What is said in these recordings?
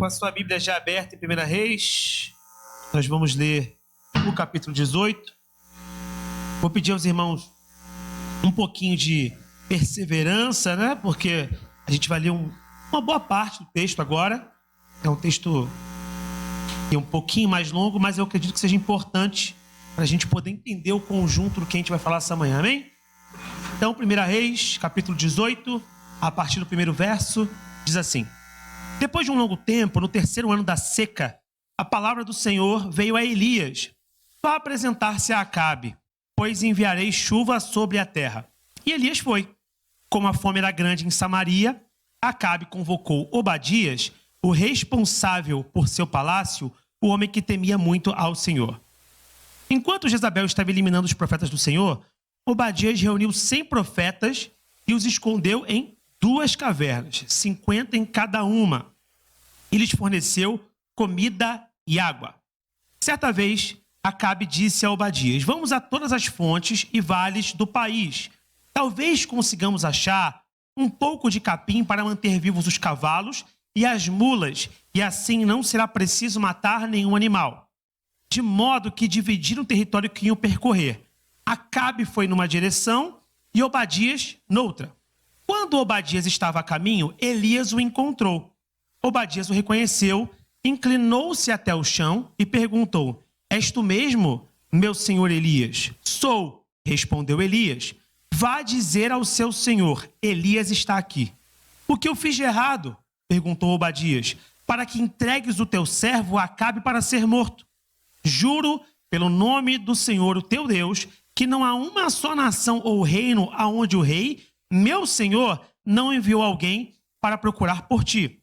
Com a sua Bíblia já aberta em 1 Reis, nós vamos ler o capítulo 18. Vou pedir aos irmãos um pouquinho de perseverança, né? Porque a gente vai ler uma boa parte do texto agora. É um texto que é um pouquinho mais longo, mas eu acredito que seja importante para a gente poder entender o conjunto do que a gente vai falar essa manhã, amém? Então, 1 Reis, capítulo 18, a partir do primeiro verso, diz assim: Depois de um longo tempo, no terceiro ano da seca, a palavra do Senhor veio a Elias: Vá apresentar-se a Acabe, pois enviarei chuva sobre a terra. E Elias foi. Como a fome era grande em Samaria, Acabe convocou Obadias, o responsável por seu palácio, o homem que temia muito ao Senhor. Enquanto Jezabel estava eliminando os profetas do Senhor, Obadias reuniu 100 profetas e os escondeu em 2 cavernas, 50 em cada uma, e lhes forneceu comida e água. Certa vez, Acabe disse a Obadias: Vamos a todas as fontes e vales do país. Talvez consigamos achar um pouco de capim para manter vivos os cavalos e as mulas, e assim não será preciso matar nenhum animal. De modo que dividiram o território que iam percorrer. Acabe foi numa direção e Obadias noutra. Quando Obadias estava a caminho, Elias o encontrou. Obadias o reconheceu, inclinou-se até o chão e perguntou: És tu mesmo, meu senhor Elias? Sou, respondeu Elias. Vá dizer ao seu senhor: Elias está aqui. O que eu fiz de errado? Perguntou Obadias. Para que entregues o teu servo Acabe para ser morto. Juro pelo nome do Senhor, o teu Deus, que não há uma só nação ou reino aonde o rei, meu senhor, não enviou alguém para procurar por ti.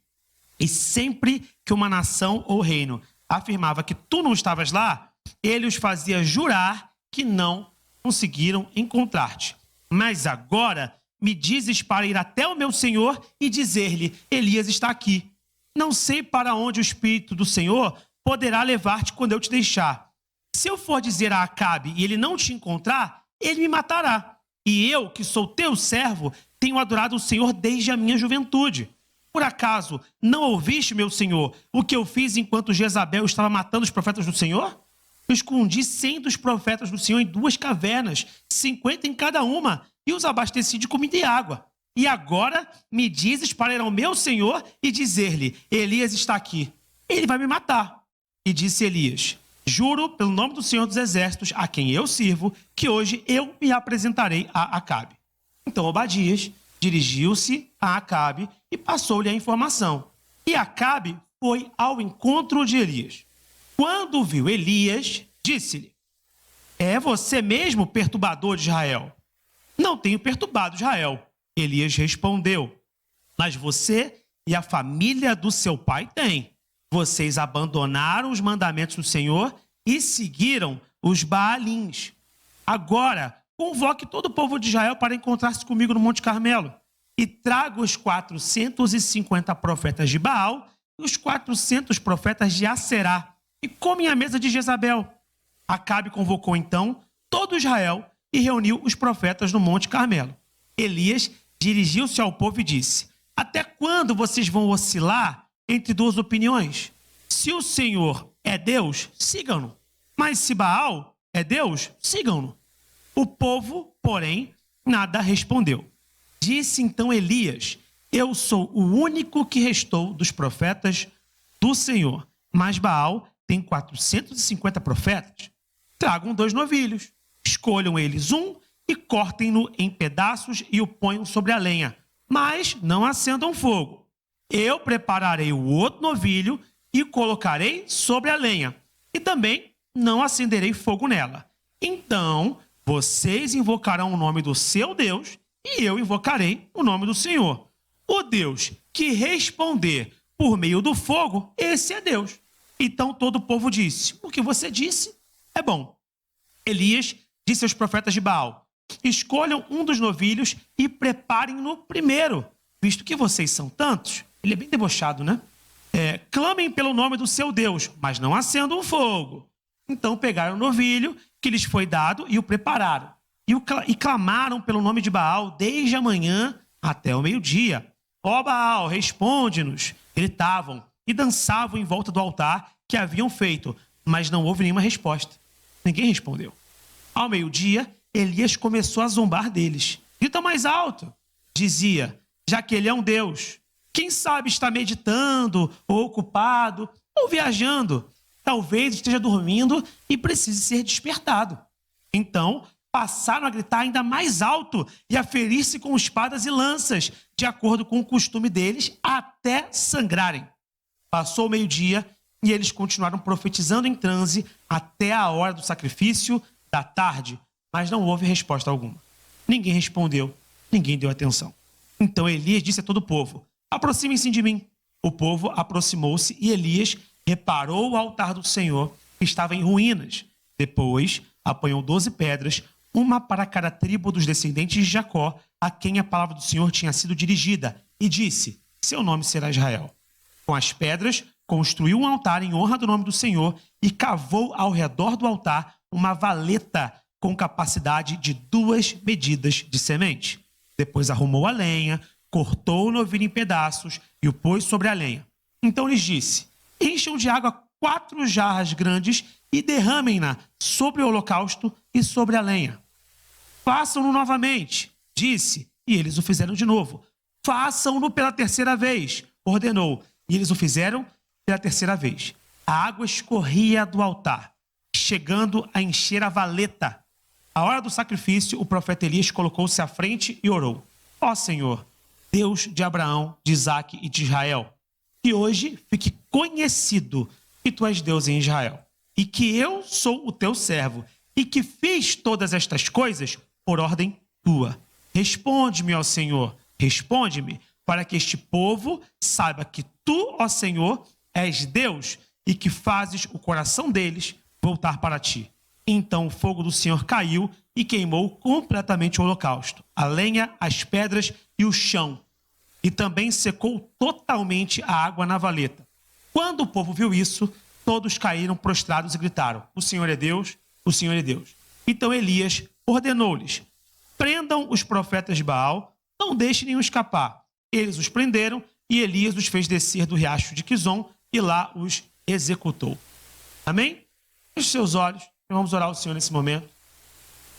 E sempre que uma nação ou reino afirmava que tu não estavas lá, ele os fazia jurar que não conseguiram encontrar-te. Mas agora me dizes para ir até o meu senhor e dizer-lhe: Elias está aqui. Não sei para onde o Espírito do Senhor poderá levar-te quando eu te deixar. Se eu for dizer a Acabe e ele não te encontrar, ele me matará. E eu, que sou teu servo, tenho adorado o Senhor desde a minha juventude. Por acaso não ouviste, meu senhor, o que eu fiz enquanto Jezabel estava matando os profetas do Senhor? Eu escondi 100 dos profetas do Senhor em 2 cavernas, 50 em cada uma, e os abasteci de comida e água. E agora me dizes para ir ao meu senhor e dizer-lhe: Elias está aqui. Ele vai me matar. E disse Elias: Juro pelo nome do Senhor dos Exércitos, a quem eu sirvo, que hoje eu me apresentarei a Acabe. Então Obadias dirigiu-se a Acabe e passou-lhe a informação. E Acabe foi ao encontro de Elias. Quando viu Elias, disse-lhe: É você mesmo, perturbador de Israel? Não tenho perturbado Israel. Elias respondeu: Mas você e a família do seu pai têm. Vocês abandonaram os mandamentos do Senhor e seguiram os Baalins. Agora, convoque todo o povo de Israel para encontrar-se comigo no Monte Carmelo. E traga os 450 profetas de Baal e os 400 profetas de Aserá. E comem à mesa de Jezabel. Acabe convocou então todo Israel e reuniu os profetas no Monte Carmelo. Elias dirigiu-se ao povo e disse: Até quando vocês vão oscilar entre 2 opiniões? Se o Senhor é Deus, sigam-no. Mas se Baal é Deus, sigam-no. O povo, porém, nada respondeu. Disse então Elias: Eu sou o único que restou dos profetas do Senhor, mas Baal tem 450 profetas. Tragam 2 novilhos, escolham eles um e cortem-no em pedaços e o ponham sobre a lenha, mas não acendam fogo. Eu prepararei o outro novilho e colocarei sobre a lenha, e também não acenderei fogo nela. Então vocês invocarão o nome do seu Deus e eu invocarei o nome do Senhor. O Deus que responder por meio do fogo, esse é Deus. Então todo o povo disse: O que você disse é bom. Elias disse aos profetas de Baal: Escolham um dos novilhos e preparem-no primeiro, visto que vocês são tantos. Ele é bem debochado, né? Clamem pelo nome do seu Deus, mas não acendam o fogo. Então pegaram o novilho que lhes foi dado e o prepararam. E clamaram pelo nome de Baal desde a manhã até o meio-dia. Ó Baal, responde-nos, gritavam. e dançavam em volta do altar que haviam feito, mas não houve nenhuma resposta. Ninguém respondeu. Ao meio-dia, Elias começou a zombar deles. Grita mais alto, dizia, já que ele é um Deus. Quem sabe está meditando, ou ocupado, ou viajando. Talvez esteja dormindo e precise ser despertado. Então, passaram a gritar ainda mais alto e a ferir-se com espadas e lanças, de acordo com o costume deles, até sangrarem. Passou o meio-dia e eles continuaram profetizando em transe até a hora do sacrifício da tarde, mas não houve resposta alguma. Ninguém respondeu, ninguém deu atenção. Então Elias disse a todo o povo, aproximem-se de mim. O povo aproximou-se e Elias reparou o altar do Senhor, que estava em ruínas. Depois apanhou 12 pedras, uma para cada tribo dos descendentes de Jacó, a quem a palavra do Senhor tinha sido dirigida, e disse, seu nome será Israel. Com as pedras, construiu um altar em honra do nome do Senhor e cavou ao redor do altar uma valeta com capacidade de 2 medidas de semente. Depois arrumou a lenha, cortou o novilho em pedaços e o pôs sobre a lenha. Então lhes disse, encham de água 4 jarras grandes e derramem-na sobre o holocausto e sobre a lenha. Façam-no novamente, disse, e eles o fizeram de novo. Façam-no pela 3ª vez, ordenou, e eles o fizeram pela 3ª vez. A água escorria do altar, chegando a encher a valeta. À hora do sacrifício, o profeta Elias colocou-se à frente e orou. Ó Senhor, Deus de Abraão, de Isaque e de Israel, que hoje fique conhecido que tu és Deus em Israel, e que eu sou o teu servo, e que fiz todas estas coisas por ordem tua. Responde-me, ó Senhor, responde-me, para que este povo saiba que tu, ó Senhor, és Deus, e que fazes o coração deles voltar para ti. Então o fogo do Senhor caiu e queimou completamente o holocausto, a lenha, as pedras e o chão. E também secou totalmente a água na valeta. Quando o povo viu isso, todos caíram prostrados e gritaram, o Senhor é Deus, o Senhor é Deus. Então Elias ordenou-lhes, prendam os profetas de Baal, não deixem nenhum escapar. Eles os prenderam e Elias os fez descer do riacho de Quizon e lá os executou. Amém? Feche seus olhos. Vamos orar ao Senhor nesse momento.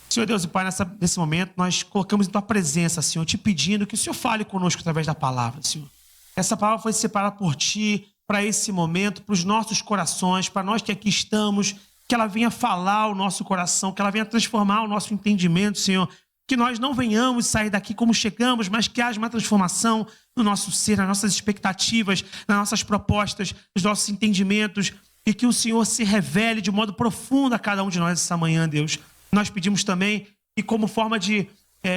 Senhor Deus e Pai, nesse momento, nós colocamos em Tua presença, Senhor, te pedindo que o Senhor fale conosco através da palavra, Senhor. Essa palavra foi separada por Ti para esse momento, para os nossos corações, para nós que aqui estamos, que ela venha falar o nosso coração, que ela venha transformar o nosso entendimento, Senhor. Que nós não venhamos sair daqui como chegamos, mas que haja uma transformação no nosso ser, nas nossas expectativas, nas nossas propostas, nos nossos entendimentos, e que o Senhor se revele de modo profundo a cada um de nós essa manhã, Deus. Nós pedimos também que como forma de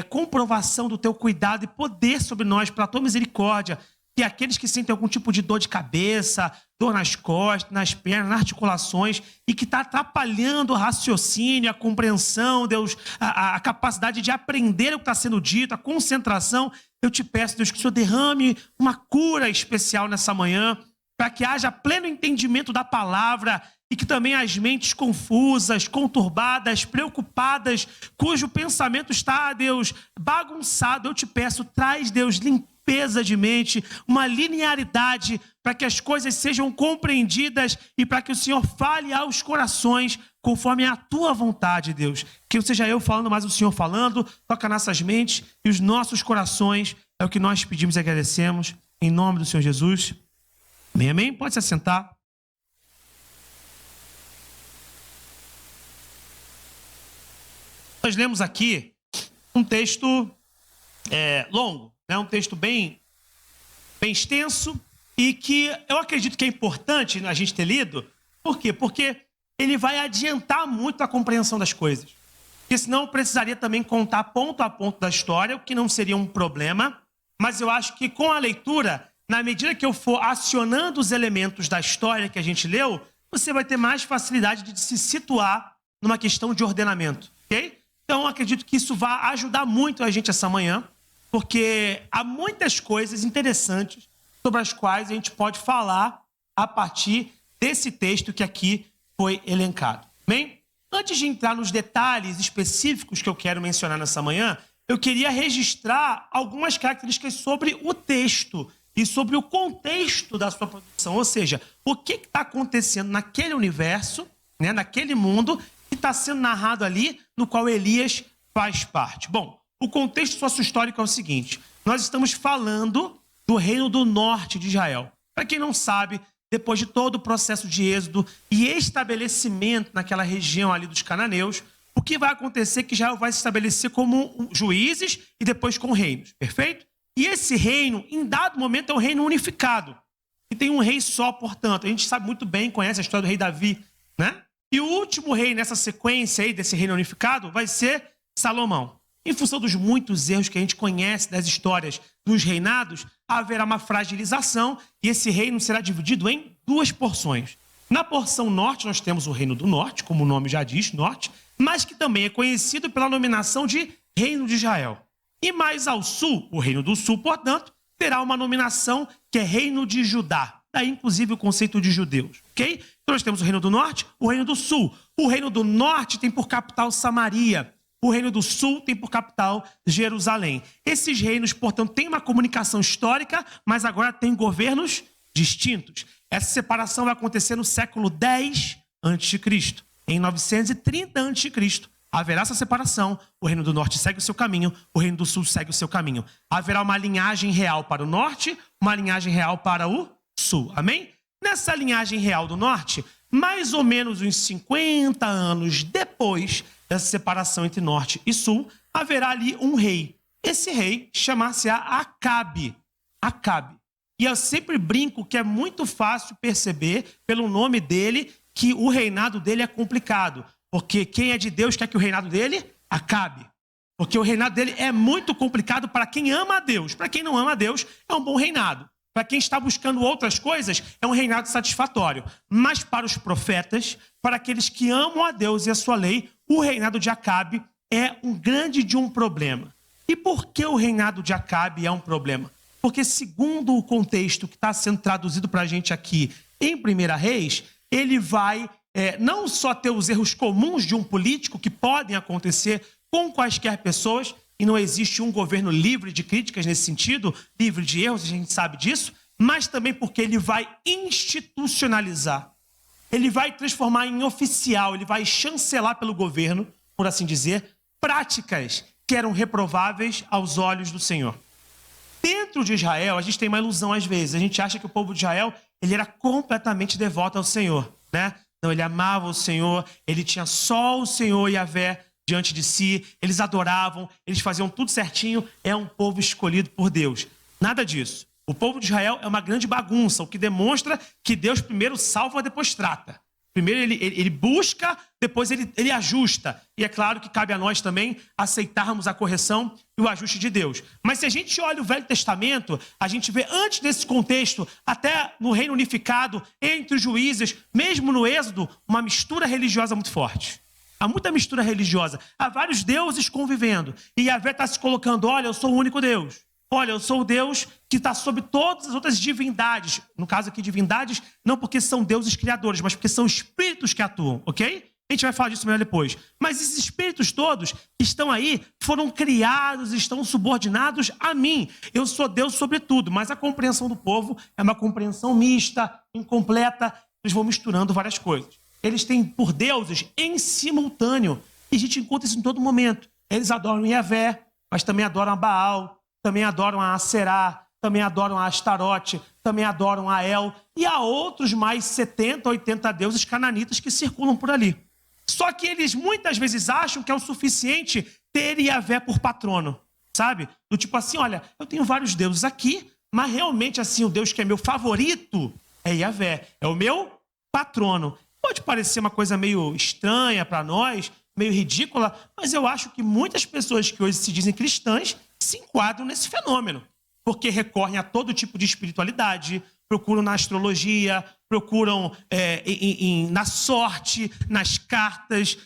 comprovação do Teu cuidado e poder sobre nós, pela Tua misericórdia, que aqueles que sentem algum tipo de dor de cabeça, dor nas costas, nas pernas, nas articulações, e que está atrapalhando o raciocínio, a compreensão, Deus, a capacidade de aprender o que está sendo dito, a concentração, eu te peço, Deus, que o Senhor derrame uma cura especial nessa manhã, para que haja pleno entendimento da palavra e que também as mentes confusas, conturbadas, preocupadas, cujo pensamento está, Deus, bagunçado, eu te peço, traz, Deus, limpeza de mente, uma linearidade para que as coisas sejam compreendidas e para que o Senhor fale aos corações conforme a Tua vontade, Deus. Que não seja eu falando, mas o Senhor falando, toca nossas mentes e os nossos corações, é o que nós pedimos e agradecemos, em nome do Senhor Jesus. Amém, amém? Pode se assentar. Nós lemos aqui um texto longo, né? Um texto bem extenso e que eu acredito que é importante a gente ter lido. Por quê? Porque ele vai adiantar muito a compreensão das coisas. Porque senão eu precisaria também contar ponto a ponto da história, o que não seria um problema. Mas eu acho que com a leitura, na medida que eu for acionando os elementos da história que a gente leu, você vai ter mais facilidade de se situar numa questão de ordenamento, ok? Então, eu acredito que isso vai ajudar muito a gente essa manhã, porque há muitas coisas interessantes sobre as quais a gente pode falar a partir desse texto que aqui foi elencado. Bem, antes de entrar nos detalhes específicos que eu quero mencionar nessa manhã, eu queria registrar algumas características sobre o texto e sobre o contexto da sua produção. Ou seja, o que está acontecendo naquele universo, né, naquele mundo, que está sendo narrado ali, no qual Elias faz parte. Bom, o contexto sócio-histórico é o seguinte: nós estamos falando do reino do norte de Israel. Para quem não sabe, depois de todo o processo de êxodo e estabelecimento naquela região ali dos cananeus, o que vai acontecer é que Israel vai se estabelecer como juízes e depois com reinos, perfeito? E esse reino, em dado momento, é um reino unificado. E tem um rei só, portanto. A gente sabe muito bem, conhece a história do rei Davi, né? E o último rei nessa sequência aí desse reino unificado vai ser Salomão. Em função dos muitos erros que a gente conhece das histórias dos reinados, haverá uma fragilização e esse reino será dividido em duas porções. Na porção norte, nós temos o reino do norte, como o nome já diz, norte, mas que também é conhecido pela nominação de Reino de Israel. E mais ao sul, o Reino do Sul, portanto, terá uma nominação que é Reino de Judá. Daí, inclusive, o conceito de judeus, ok? Então, nós temos o Reino do Norte, o Reino do Sul. O Reino do Norte tem por capital Samaria. O Reino do Sul tem por capital Jerusalém. Esses reinos, portanto, têm uma comunicação histórica, mas agora têm governos distintos. Essa separação vai acontecer no século X a.C. Em 930 a.C., haverá essa separação, o Reino do Norte segue o seu caminho, o Reino do Sul segue o seu caminho. Haverá uma linhagem real para o Norte, uma linhagem real para o Sul. Amém? Nessa linhagem real do Norte, mais ou menos uns 50 anos depois dessa separação entre Norte e Sul, haverá ali um rei. Esse rei chamar-se-á Acabe. Acabe. E eu sempre brinco que é muito fácil perceber, pelo nome dele, que o reinado dele é complicado. Porque quem é de Deus quer que o reinado dele acabe. Porque o reinado dele é muito complicado para quem ama a Deus. Para quem não ama a Deus, é um bom reinado. Para quem está buscando outras coisas, é um reinado satisfatório. Mas para os profetas, para aqueles que amam a Deus e a sua lei, o reinado de Acabe é um grande de um problema. E por que o reinado de Acabe é um problema? Porque segundo o contexto que está sendo traduzido para a gente aqui em 1 Reis, ele vai não só ter os erros comuns de um político que podem acontecer com quaisquer pessoas, e não existe um governo livre de críticas nesse sentido, livre de erros, a gente sabe disso, mas também porque ele vai institucionalizar, ele vai transformar em oficial, ele vai chancelar pelo governo, por assim dizer, práticas que eram reprováveis aos olhos do Senhor. Dentro de Israel, a gente tem uma ilusão às vezes, a gente acha que o povo de Israel ele era completamente devoto ao Senhor, né? Então ele amava o Senhor, ele tinha só o Senhor Yahvé diante de si, eles adoravam, eles faziam tudo certinho, é um povo escolhido por Deus. Nada disso. O povo de Israel é uma grande bagunça, o que demonstra que Deus primeiro salva, depois trata. Primeiro ele busca, depois ele ajusta. E é claro que cabe a nós também aceitarmos a correção e o ajuste de Deus. Mas se a gente olha o Velho Testamento, a gente vê antes desse contexto, até no Reino Unificado, entre os juízes, mesmo no Êxodo, uma mistura religiosa muito forte. Há muita mistura religiosa. Há vários deuses convivendo. E Yahvé está se colocando, olha, eu sou o único Deus. Olha, eu sou o Deus que está sobre todas as outras divindades. No caso aqui, divindades, não porque são deuses criadores, mas porque são espíritos que atuam, ok? A gente vai falar disso melhor depois. Mas esses espíritos todos que estão aí foram criados, estão subordinados a mim. Eu sou Deus sobre tudo, mas a compreensão do povo é uma compreensão mista, incompleta. Eles vão misturando várias coisas. Eles têm por deuses em simultâneo. E a gente encontra isso em todo momento. Eles adoram Yahvé, mas também adoram a Baal, também adoram a Aserá, também adoram a Astarote, também adoram a El, e há outros mais 70, 80 deuses cananitas que circulam por ali. Só que eles muitas vezes acham que é o suficiente ter Yahvé por patrono, sabe? Do tipo assim, olha, eu tenho vários deuses aqui, mas realmente assim, o Deus que é meu favorito é Yahvé, é o meu patrono. Pode parecer uma coisa meio estranha para nós, meio ridícula, mas eu acho que muitas pessoas que hoje se dizem cristãs se enquadram nesse fenômeno, porque recorrem a todo tipo de espiritualidade, procuram na astrologia, procuram na sorte, nas cartas,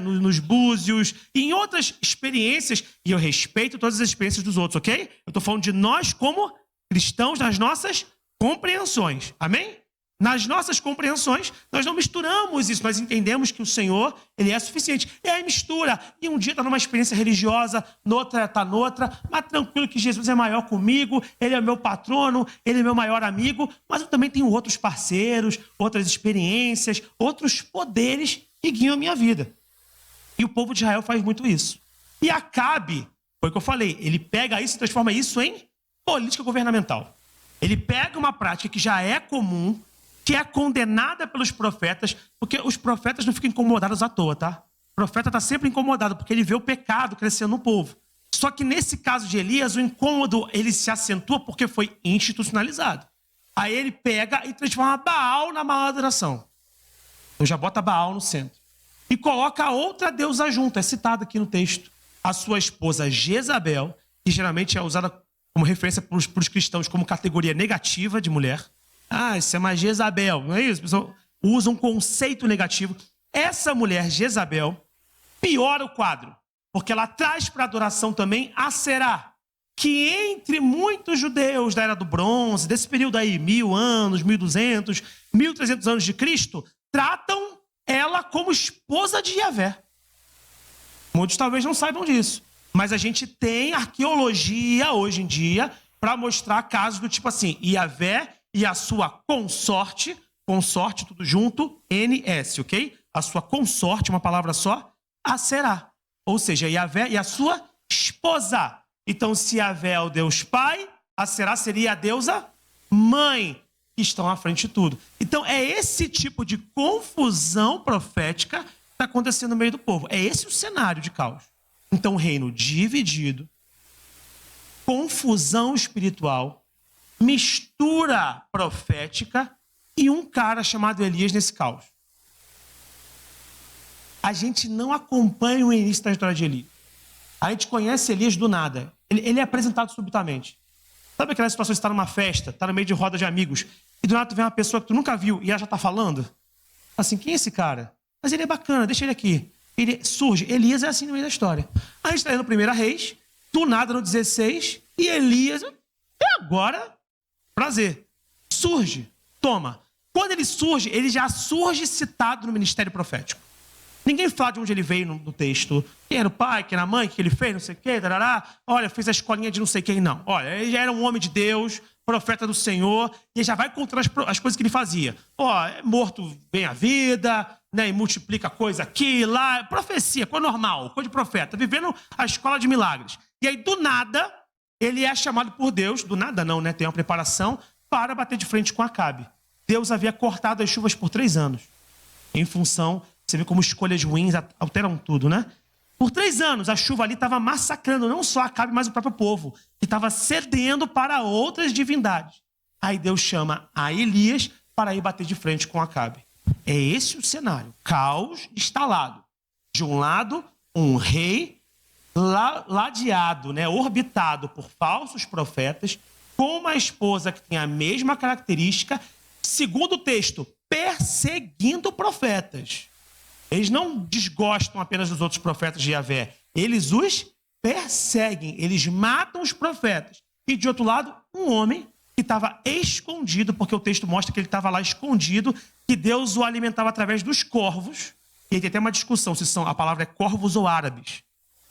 nos búzios, e em outras experiências, e eu respeito todas as experiências dos outros, ok? Eu estou falando de nós como cristãos nas nossas compreensões, amém? nas nossas compreensões, nós não misturamos isso. Nós entendemos que o Senhor, Ele é suficiente. E aí mistura. E um dia está numa experiência religiosa, noutra está noutra. Mas tranquilo que Jesus é maior comigo, Ele é meu patrono, Ele é meu maior amigo. Mas eu também tenho outros parceiros, outras experiências, outros poderes que guiam a minha vida. E o povo de Israel faz muito isso. E Acabe, foi o que eu falei, ele pega isso e transforma isso em política governamental. Ele pega uma prática que já é comum, que é condenada pelos profetas, porque os profetas não ficam incomodados à toa, tá? O profeta está sempre incomodado, porque ele vê o pecado crescendo no povo. Só que nesse caso de Elias, o incômodo ele se acentua porque foi institucionalizado. Aí ele pega e transforma Baal na maior adoração. Então já bota Baal no centro. E coloca outra deusa junto, é citado aqui no texto. A sua esposa Jezabel, que geralmente é usada como referência para os cristãos como categoria negativa de mulher. Ah, isso é uma Jezabel, não é isso? Pessoal, usa um conceito negativo. Essa mulher, Jezabel, piora o quadro, porque ela traz para a adoração também Aserá, que entre muitos judeus da Era do Bronze, desse período aí, 1000 anos, 1200, 1300 anos de Cristo, tratam ela como esposa de Yahvé. Muitos talvez não saibam disso, mas a gente tem arqueologia hoje em dia para mostrar casos do tipo assim, Yahvé e a sua consorte tudo junto, NS, ok? A sua consorte, uma palavra só, Aserá. Ou seja, Yahvé e a sua esposa. Então, se Yahvé é o Deus Pai, Aserá seria a deusa Mãe, que estão à frente de tudo. Então, é esse tipo de confusão profética que está acontecendo no meio do povo. É esse o cenário de caos. Então, o reino dividido, confusão espiritual, mistura profética e um cara chamado Elias nesse caos. A gente não acompanha o início da história de Elias. A gente conhece Elias do nada. Ele é apresentado subitamente. Sabe aquela situação de estar numa festa, estar no meio de roda de amigos, e do nada tu vê uma pessoa que tu nunca viu e ela já está falando? Assim, quem é esse cara? Mas ele é bacana, deixa ele aqui. Ele surge. Elias é assim no meio da história. A gente está indo no 1 Reis, do nada no 16, e Elias, agora, prazer, surge, toma. Quando ele surge, ele já surge citado no ministério profético. Ninguém fala de onde ele veio no texto. Quem era o pai, quem era a mãe, o que ele fez, não sei o quê, tarará. Olha, fez a escolinha de não sei quem, não. Olha, ele já era um homem de Deus, profeta do Senhor, e ele já vai contando as coisas que ele fazia. Morto vem a vida, né, e multiplica coisa aqui, lá. Profecia, coisa normal, coisa de profeta, vivendo a escola de milagres. E aí, do nada, ele é chamado por Deus, do nada não, né, tem uma preparação, para bater de frente com Acabe. Deus havia cortado as chuvas por 3 anos, em função... Você vê como escolhas ruins alteram tudo, né? Por 3 anos, a chuva ali estava massacrando não só Acabe, mas o próprio povo, que estava cedendo para outras divindades. Aí Deus chama a Elias para ir bater de frente com Acabe. É esse o cenário. Caos instalado. De um lado, um rei ladeado, né, orbitado por falsos profetas, com uma esposa que tem a mesma característica, segundo o texto, perseguindo profetas. Eles não desgostam apenas dos outros profetas de Yahvé. Eles os perseguem. Eles matam os profetas. E, de outro lado, um homem que estava escondido, porque o texto mostra que ele estava lá escondido, que Deus o alimentava através dos corvos. E aí tem até uma discussão se a palavra é corvos ou árabes,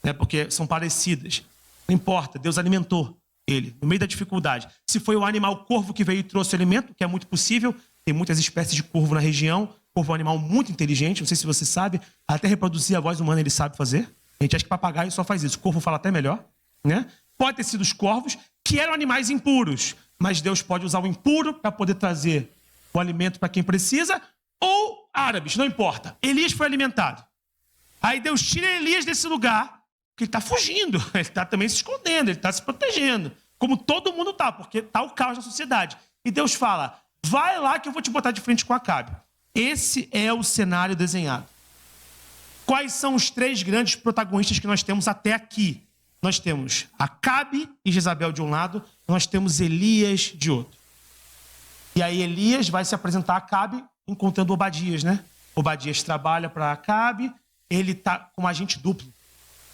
né? Porque são parecidas. Não importa, Deus alimentou ele, no meio da dificuldade. Se foi o animal corvo que veio e trouxe o alimento, que é muito possível, tem muitas espécies de corvo na região. Corvo é um animal muito inteligente, não sei se você sabe, até reproduzir a voz humana ele sabe fazer. A gente acha que papagaio só faz isso, corvo fala até melhor, né? Pode ter sido os corvos, que eram animais impuros, mas Deus pode usar o impuro para poder trazer o alimento para quem precisa, ou árabes, não importa. Elias foi alimentado. Aí Deus tira Elias desse lugar, porque ele está fugindo, ele está também se escondendo, ele está se protegendo, como todo mundo está, porque está o caos na sociedade. E Deus fala, vai lá que eu vou te botar de frente com Acabe. Esse é o cenário desenhado. Quais são os 3 grandes protagonistas que nós temos até aqui? Nós temos Acabe e Jezabel de um lado, nós temos Elias de outro. E aí Elias vai se apresentar a Acabe encontrando Obadias, né? Obadias trabalha para Acabe, ele está como agente duplo.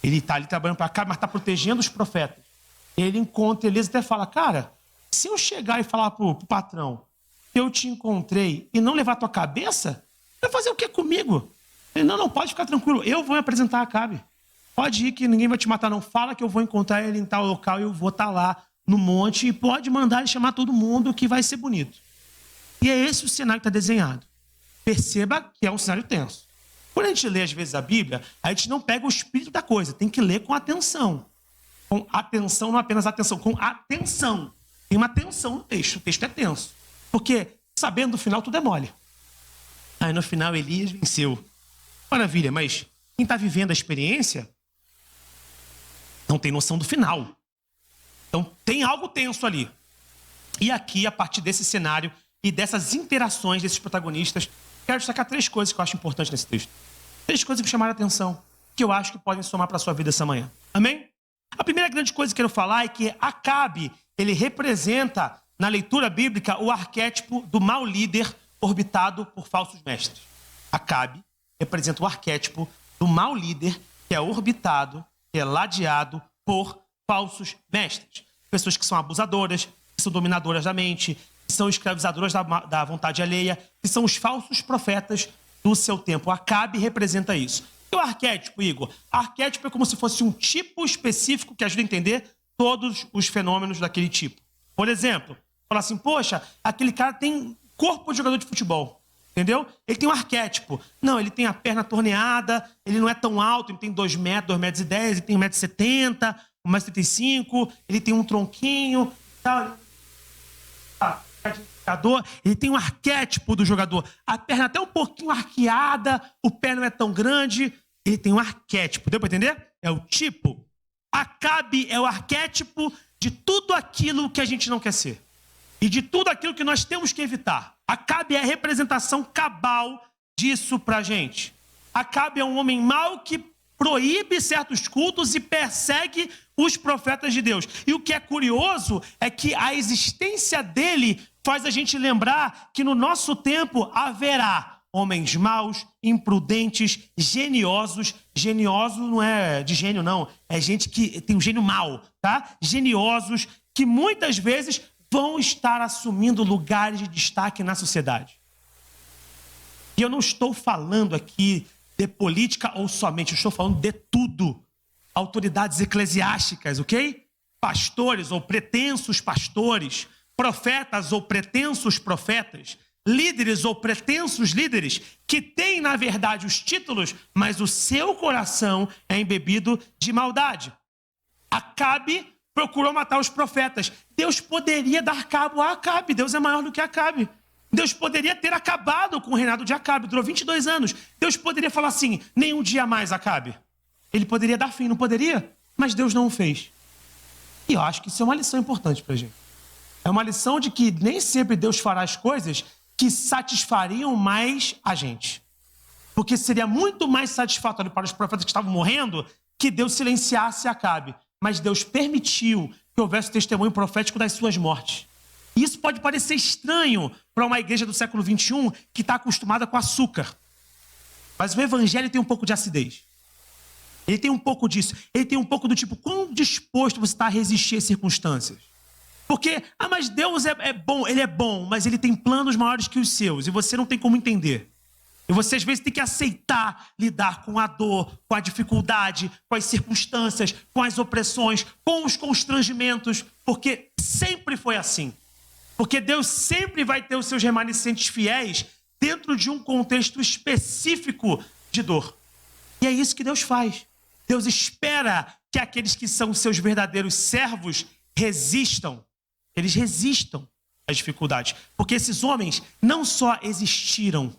Ele está ali trabalhando para Acabe, mas está protegendo os profetas. Ele encontra Elias e até fala, cara, se eu chegar e falar para o patrão, que eu te encontrei e não levar tua cabeça, vai fazer o que comigo? Ele, não, pode ficar tranquilo, eu vou me apresentar a Acabe. Pode ir que ninguém vai te matar, não. Fala que eu vou encontrar ele em tal local e eu vou estar lá no monte e pode mandar ele chamar todo mundo que vai ser bonito. E é esse o cenário que está desenhado. Perceba que é um cenário tenso. Quando a gente lê, às vezes, a Bíblia, a gente não pega o espírito da coisa, tem que ler com atenção. Com atenção, não apenas atenção, com atenção. Tem uma tensão no texto, o texto é tenso. Porque, sabendo do final, tudo é mole. Aí, no final, Elias venceu. Maravilha, mas quem está vivendo a experiência não tem noção do final. Então, tem algo tenso ali. E aqui, a partir desse cenário e dessas interações desses protagonistas, quero destacar 3 coisas que eu acho importantes nesse texto. 3 coisas que me chamaram a atenção, que eu acho que podem somar para a sua vida essa manhã. Amém? A primeira grande coisa que eu quero falar é que Acabe, ele representa, na leitura bíblica, o arquétipo do mau líder orbitado por falsos mestres. Acabe representa o arquétipo do mau líder que é orbitado, que é ladeado por falsos mestres. Pessoas que são abusadoras, que são dominadoras da mente, que são escravizadoras da vontade alheia, que são os falsos profetas do seu tempo. Acabe representa isso. E o arquétipo, Igor? Arquétipo é como se fosse um tipo específico que ajuda a entender todos os fenômenos daquele tipo. Por exemplo, falar assim, poxa, aquele cara tem corpo de jogador de futebol. Entendeu? Ele tem um arquétipo. Não, ele tem a perna torneada, ele não é tão alto, ele tem 2 metros, 2 metros e 10, ele tem 1,70 m, 1,75 m, ele tem um tronquinho, tal. Ele tem um arquétipo do jogador. A perna até um pouquinho arqueada, o pé não é tão grande, ele tem um arquétipo. Deu para entender? É o tipo. Acabe é o arquétipo de tudo aquilo que a gente não quer ser. E de tudo aquilo que nós temos que evitar. Acabe é a representação cabal disso pra gente. Acabe é um homem mau que proíbe certos cultos e persegue os profetas de Deus. E o que é curioso é que a existência dele faz a gente lembrar que no nosso tempo haverá homens maus, imprudentes, geniosos. Genioso não é de gênio, não. É gente que tem um gênio mau, tá? Geniosos que muitas vezes vão estar assumindo lugares de destaque na sociedade. E eu não estou falando aqui de política ou somente, eu estou falando de tudo. Autoridades eclesiásticas, ok? Pastores ou pretensos pastores, profetas ou pretensos profetas, líderes ou pretensos líderes, que têm, na verdade, os títulos, mas o seu coração é embebido de maldade. Acabe procurou matar os profetas. Deus poderia dar cabo a Acabe. Deus é maior do que Acabe. Deus poderia ter acabado com o reinado de Acabe. Durou 22 anos. Deus poderia falar assim, nem um dia mais, Acabe. Ele poderia dar fim, não poderia? Mas Deus não o fez. E eu acho que isso é uma lição importante pra gente. É uma lição de que nem sempre Deus fará as coisas que satisfariam mais a gente. Porque seria muito mais satisfatório para os profetas que estavam morrendo que Deus silenciasse Acabe. Mas Deus permitiu que houvesse testemunho profético das suas mortes. E isso pode parecer estranho para uma igreja do século XXI que está acostumada com açúcar. Mas o evangelho tem um pouco de acidez. Ele tem um pouco disso. Ele tem um pouco do tipo, quão disposto você está a resistir às circunstâncias? Porque, mas Deus é bom, ele é bom, mas ele tem planos maiores que os seus. E você não tem como entender. E você, às vezes, tem que aceitar lidar com a dor, com a dificuldade, com as circunstâncias, com as opressões, com os constrangimentos, porque sempre foi assim. Porque Deus sempre vai ter os seus remanescentes fiéis dentro de um contexto específico de dor. E é isso que Deus faz. Deus espera que aqueles que são seus verdadeiros servos resistam. Eles resistam às dificuldades. Porque esses homens não só existiram,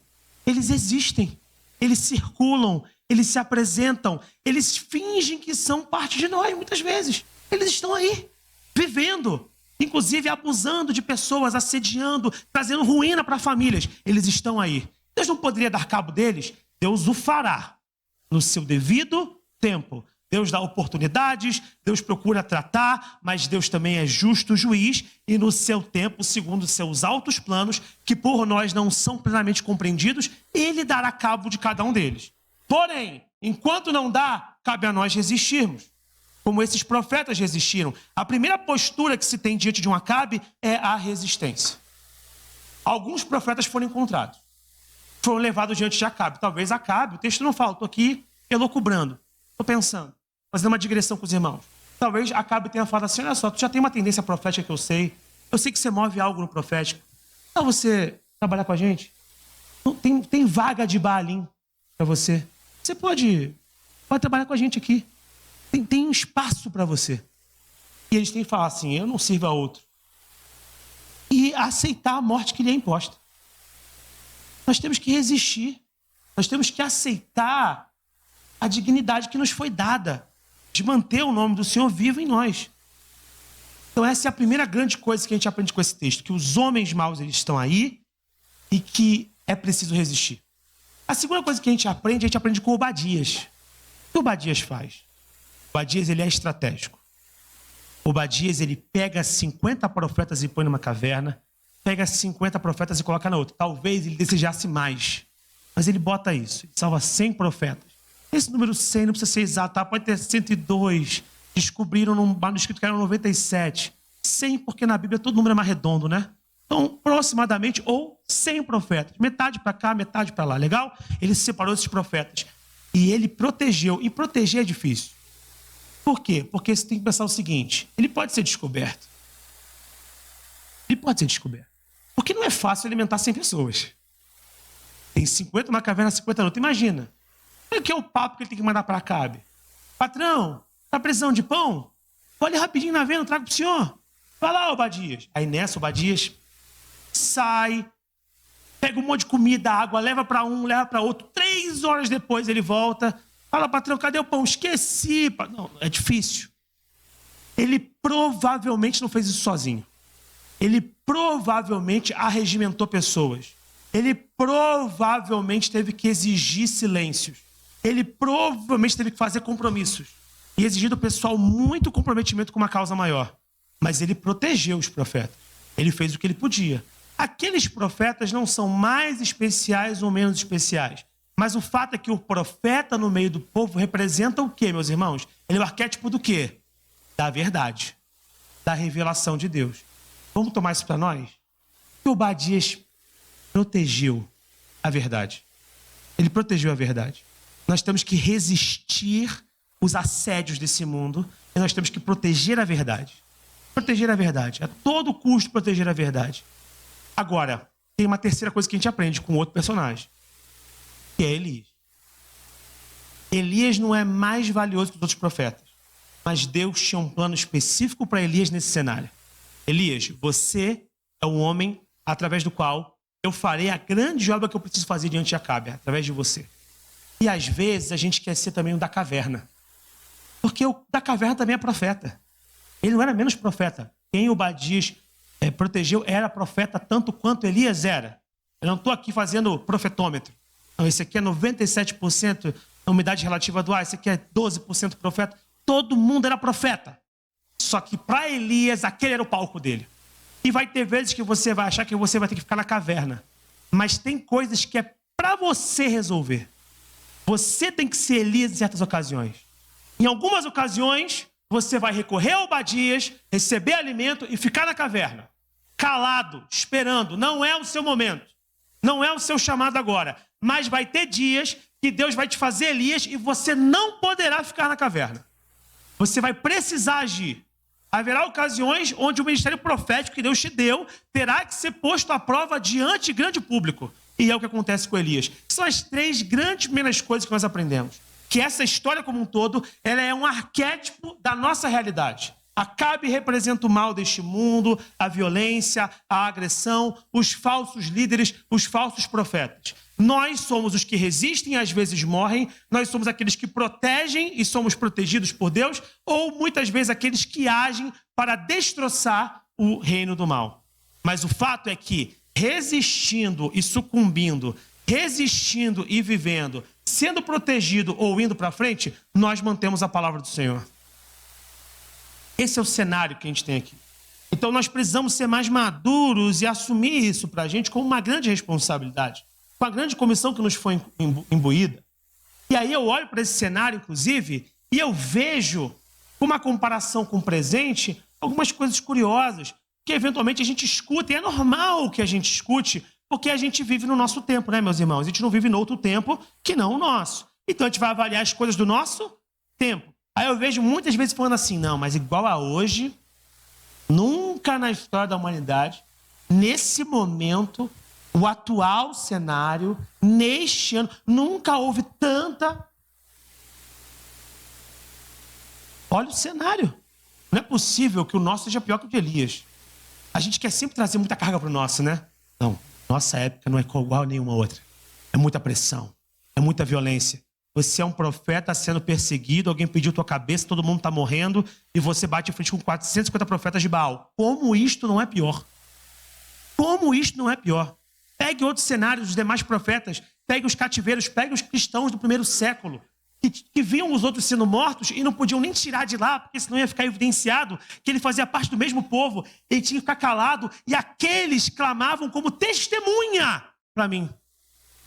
eles existem, eles circulam, eles se apresentam, eles fingem que são parte de nós, muitas vezes. Eles estão aí, vivendo, inclusive abusando de pessoas, assediando, trazendo ruína para famílias. Eles estão aí. Deus não poderia dar cabo deles? Deus o fará no seu devido tempo. Deus dá oportunidades, Deus procura tratar, mas Deus também é justo juiz e no seu tempo, segundo seus altos planos, que por nós não são plenamente compreendidos, ele dará cabo de cada um deles. Porém, enquanto não dá, cabe a nós resistirmos, como esses profetas resistiram. A primeira postura que se tem diante de um Acabe é a resistência. Alguns profetas foram encontrados. Foram levados diante de Acabe. Talvez Acabe, o texto não fala, estou aqui elucubrando, estou pensando, fazendo uma digressão com os irmãos. Talvez Acabe tenha falado assim, olha só, tu já tem uma tendência profética que eu sei que você move algo no profético. Então você trabalhar com a gente? Tem vaga de Baalim para você. Você pode trabalhar com a gente aqui. Tem um espaço para você. E eles têm que falar assim, eu não sirvo a outro. E aceitar a morte que lhe é imposta. Nós temos que resistir. Nós temos que aceitar a dignidade que nos foi dada de manter o nome do Senhor vivo em nós. Então essa é a primeira grande coisa que a gente aprende com esse texto, que os homens maus eles estão aí e que é preciso resistir. A segunda coisa que a gente aprende com Obadias. O que Obadias faz? Obadias ele é estratégico. Obadias ele pega 50 profetas e põe numa caverna, pega 50 profetas e coloca na outra. Talvez ele desejasse mais, mas ele bota isso. Ele salva 100 profetas. Esse número 100 não precisa ser exato, tá? Pode ter 102. Descobriram num manuscrito que eram 97. 100 porque na Bíblia todo número é mais redondo, né? Então, aproximadamente, ou 100 profetas. Metade para cá, metade para lá. Legal? Ele separou esses profetas. E ele protegeu. E proteger é difícil. Por quê? Porque você tem que pensar o seguinte. Ele pode ser descoberto. Ele pode ser descoberto. Porque não é fácil alimentar 100 pessoas. Tem 50 numa caverna, 50 na outra. Imagina. Qual que é o papo que ele tem que mandar para Acabe? Patrão, tá precisando de pão? Olha rapidinho na venda, trago para o senhor. Vai lá, Obadias. Aí nessa, Obadias sai, pega um monte de comida, água, leva para um, leva para outro. 3 horas depois ele volta. Fala, patrão, cadê o pão? Esqueci. Não, é difícil. Ele provavelmente não fez isso sozinho. Ele provavelmente arregimentou pessoas. Ele provavelmente teve que exigir silêncios. Ele provavelmente teve que fazer compromissos. E exigir do pessoal muito comprometimento com uma causa maior. Mas ele protegeu os profetas. Ele fez o que ele podia. Aqueles profetas não são mais especiais ou menos especiais. Mas o fato é que o profeta no meio do povo representa o quê, meus irmãos? Ele é o arquétipo do quê? Da verdade. Da revelação de Deus. Vamos tomar isso para nós? Que Obadias protegeu a verdade. Ele protegeu a verdade. Nós temos que resistir os assédios desse mundo e nós temos que proteger a verdade. Proteger a verdade. A todo custo proteger a verdade. Agora, tem uma terceira coisa que a gente aprende com outro personagem, que é Elias. Elias não é mais valioso que os outros profetas, mas Deus tinha um plano específico para Elias nesse cenário. Elias, você é o homem através do qual eu farei a grande obra que eu preciso fazer diante de Acabe, através de você. E às vezes a gente quer ser também o da caverna. Porque o da caverna também é profeta. Ele não era menos profeta. Quem Obadias protegeu era profeta tanto quanto Elias era. Eu não estou aqui fazendo profetômetro. Não, esse aqui é 97% a umidade relativa do ar, esse aqui é 12% profeta. Todo mundo era profeta. Só que para Elias, aquele era o palco dele. E vai ter vezes que você vai achar que você vai ter que ficar na caverna. Mas tem coisas que é para você resolver. Você tem que ser Elias em certas ocasiões. Em algumas ocasiões, você vai recorrer a Obadias, receber alimento e ficar na caverna. Calado, esperando. Não é o seu momento. Não é o seu chamado agora. Mas vai ter dias que Deus vai te fazer Elias e você não poderá ficar na caverna. Você vai precisar agir. Haverá ocasiões onde o ministério profético que Deus te deu terá que ser posto à prova diante de grande público. E é o que acontece com Elias. São as 3 grandes primeiras coisas que nós aprendemos. Que essa história como um todo, ela é um arquétipo da nossa realidade. Acabe representa o mal deste mundo, a violência, a agressão, os falsos líderes, os falsos profetas. Nós somos os que resistem e às vezes morrem, nós somos aqueles que protegem e somos protegidos por Deus, ou muitas vezes aqueles que agem para destroçar o reino do mal. Mas o fato é que resistindo e sucumbindo, resistindo e vivendo, sendo protegido ou indo para frente, nós mantemos a palavra do Senhor. Esse é o cenário que a gente tem aqui. Então nós precisamos ser mais maduros e assumir isso para a gente como uma grande responsabilidade, com a grande comissão que nos foi imbuída. E aí eu olho para esse cenário, inclusive, e eu vejo, com uma comparação com o presente, algumas coisas curiosas. que eventualmente a gente escuta, e é normal que a gente escute, porque a gente vive no nosso tempo, né, meus irmãos? A gente não vive no outro tempo que não o nosso. Então a gente vai avaliar as coisas do nosso tempo. Aí eu vejo muitas vezes falando assim, não, mas igual a hoje, nunca na história da humanidade, nesse momento, o atual cenário, neste ano, nunca houve tanta... Olha o cenário. Não é possível que o nosso seja pior que o de Elias. A gente quer sempre trazer muita carga para o nosso, né? Não, nossa época não é igual a nenhuma outra. É muita pressão, é muita violência. Você é um profeta sendo perseguido, alguém pediu tua cabeça, todo mundo está morrendo, e você bate em frente com 450 profetas de Baal. Como isto não é pior? Como isto não é pior? Pegue outros cenários dos demais profetas, pegue os cativeiros, pegue os cristãos do primeiro século, que viam os outros sendo mortos e não podiam nem tirar de lá, porque senão ia ficar evidenciado que ele fazia parte do mesmo povo, ele tinha que ficar calado, e aqueles clamavam como testemunha para mim.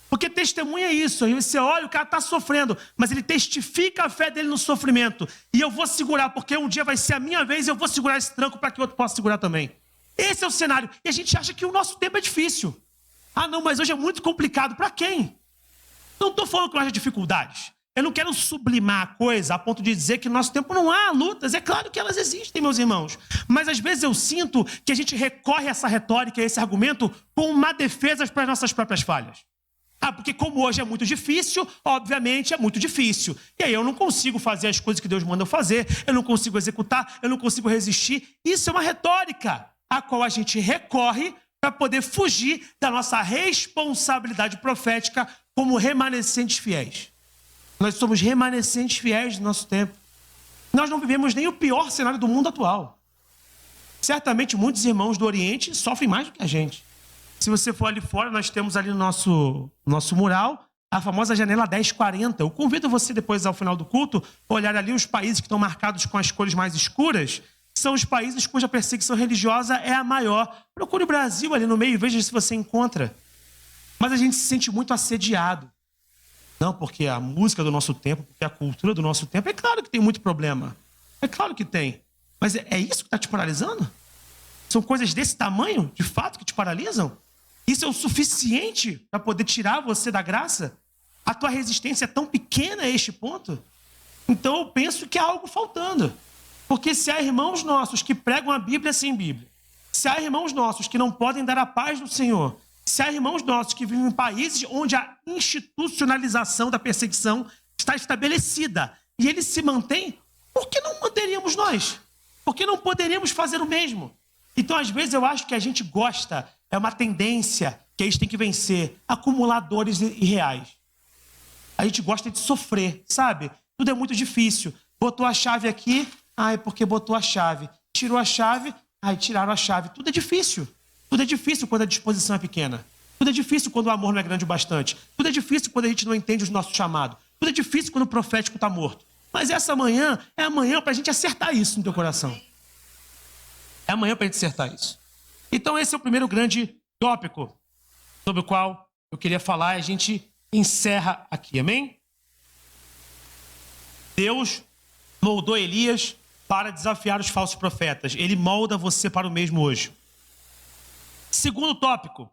Porque testemunha é isso, aí você olha, o cara está sofrendo, mas ele testifica a fé dele no sofrimento, e eu vou segurar, porque um dia vai ser a minha vez e eu vou segurar esse tranco para que o outro possa segurar também. Esse é o cenário, e a gente acha que o nosso tempo é difícil. Ah não, mas hoje é muito complicado, para quem? Não estou falando que não haja dificuldades, eu não quero sublimar a coisa a ponto de dizer que no nosso tempo não há lutas, é claro que elas existem, meus irmãos, mas às vezes eu sinto que a gente recorre a essa retórica, a esse argumento, com uma defesa para as nossas próprias falhas. Ah, porque como hoje é muito difícil, obviamente é muito difícil. E aí eu não consigo fazer as coisas que Deus manda eu fazer, eu não consigo executar, eu não consigo resistir. Isso é uma retórica a qual a gente recorre para poder fugir da nossa responsabilidade profética como remanescentes fiéis. Nós somos remanescentes fiéis do nosso tempo. Nós não vivemos nem o pior cenário do mundo atual. Certamente muitos irmãos do Oriente sofrem mais do que a gente. Se você for ali fora, nós temos ali no nosso mural a famosa janela 1040. Eu convido você depois, ao final do culto, a olhar ali os países que estão marcados com as cores mais escuras. São os países cuja perseguição religiosa é a maior. Procure o Brasil ali no meio e veja se você encontra. Mas a gente se sente muito assediado. Não, porque a música do nosso tempo, porque a cultura do nosso tempo, é claro que tem muito problema. É claro que tem. Mas é isso que está te paralisando? São coisas desse tamanho, de fato, que te paralisam? Isso é o suficiente para poder tirar você da graça? A tua resistência é tão pequena a este ponto? Então eu penso que há algo faltando. Porque se há irmãos nossos que pregam a Bíblia sem Bíblia, se há irmãos nossos que não podem dar a paz do Senhor, se há irmãos nossos que vivem em países onde a institucionalização da perseguição está estabelecida e ele se mantém, por que não manteríamos nós? Por que não poderíamos fazer o mesmo? Então, às vezes, eu acho que a gente gosta, é uma tendência que a gente tem que vencer, acumuladores irreais. A gente gosta de sofrer, sabe? Tudo é muito difícil. Botou a chave aqui, ai, porque botou a chave. Tirou a chave, ai, tiraram a chave. Tudo é difícil. Tudo é difícil quando a disposição é pequena. Tudo é difícil quando o amor não é grande o bastante. Tudo é difícil quando a gente não entende o nosso chamado. Tudo é difícil quando o profético está morto. Mas essa manhã é a manhã para a gente acertar isso no teu coração. É amanhã para a gente acertar isso. Então esse é o primeiro grande tópico sobre o qual eu queria falar e a gente encerra aqui, amém? Deus moldou Elias para desafiar os falsos profetas. Ele molda você para o mesmo hoje. Segundo tópico,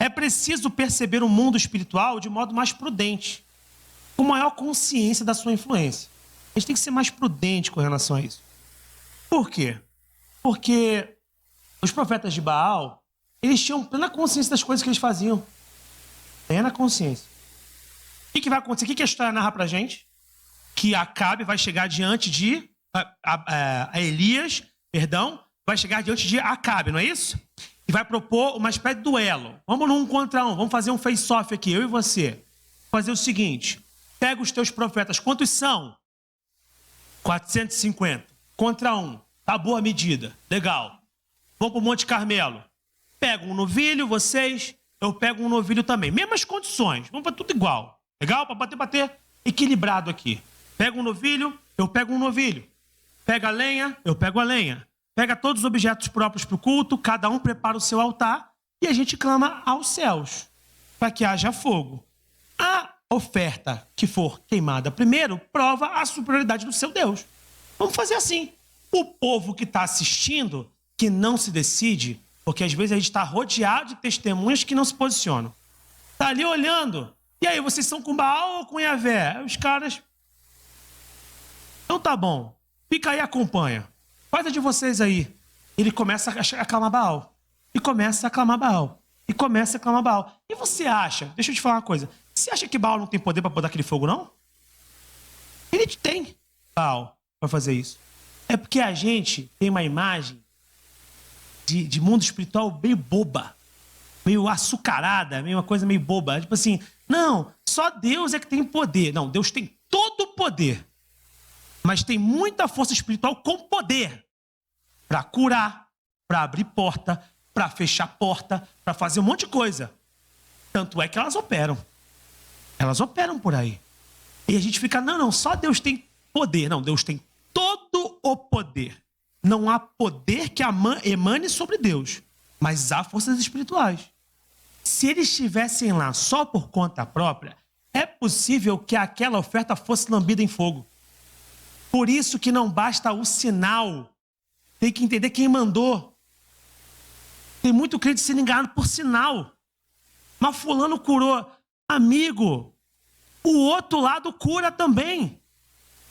é preciso perceber o mundo espiritual de modo mais prudente, com maior consciência da sua influência. A gente tem que ser mais prudente com relação a isso. Por quê? Porque os profetas de Baal, eles tinham plena consciência das coisas que eles faziam. Plena consciência. O que vai acontecer? O que a história narra pra gente? Que Acabe vai chegar diante de... Elias, vai chegar diante de Acabe, não é isso? E vai propor uma espécie de duelo. Vamos num contra um, vamos fazer um face-off aqui, eu e você. Fazer o seguinte, pega os teus profetas, quantos são? 450. Contra um. Tá boa a medida, legal. Vamos para o Monte Carmelo. Pega um novilho, vocês, eu pego um novilho também. Mesmas condições, vamos para tudo igual. Legal? Para bater equilibrado aqui. Pega um novilho, eu pego um novilho. Pega a lenha, eu pego a lenha. Pega todos os objetos próprios para o culto, cada um prepara o seu altar e a gente clama aos céus para que haja fogo. A oferta que for queimada primeiro prova a superioridade do seu Deus. Vamos fazer assim. O povo que está assistindo, que não se decide, porque às vezes a gente está rodeado de testemunhas que não se posicionam. Está ali olhando. E aí, vocês são com Baal ou com Yahvé? Aí os caras... Então tá bom. Fica aí e acompanha. Faz a de vocês aí. Ele começa a clamar Baal. E começa a clamar Baal. E começa a clamar Baal. E você acha... Deixa eu te falar uma coisa. Você acha que Baal não tem poder para botar aquele fogo, não? Ele tem, Baal, para fazer isso. É porque a gente tem uma imagem de mundo espiritual meio boba. Meio açucarada, meio uma coisa meio boba. Tipo assim, não, só Deus é que tem poder. Não, Deus tem todo o poder. Mas tem muita força espiritual com poder. Para curar, para abrir porta, para fechar porta, para fazer um monte de coisa. Tanto é que elas operam. Elas operam por aí. E a gente fica, não, só Deus tem poder. Não, Deus tem todo o poder. Não há poder que emane sobre Deus, mas há forças espirituais. Se eles estivessem lá só por conta própria, é possível que aquela oferta fosse lambida em fogo. Por isso que não basta o sinal. Tem que entender quem mandou. Tem muito crente sendo enganado por sinal. Mas fulano curou. Amigo, o outro lado cura também.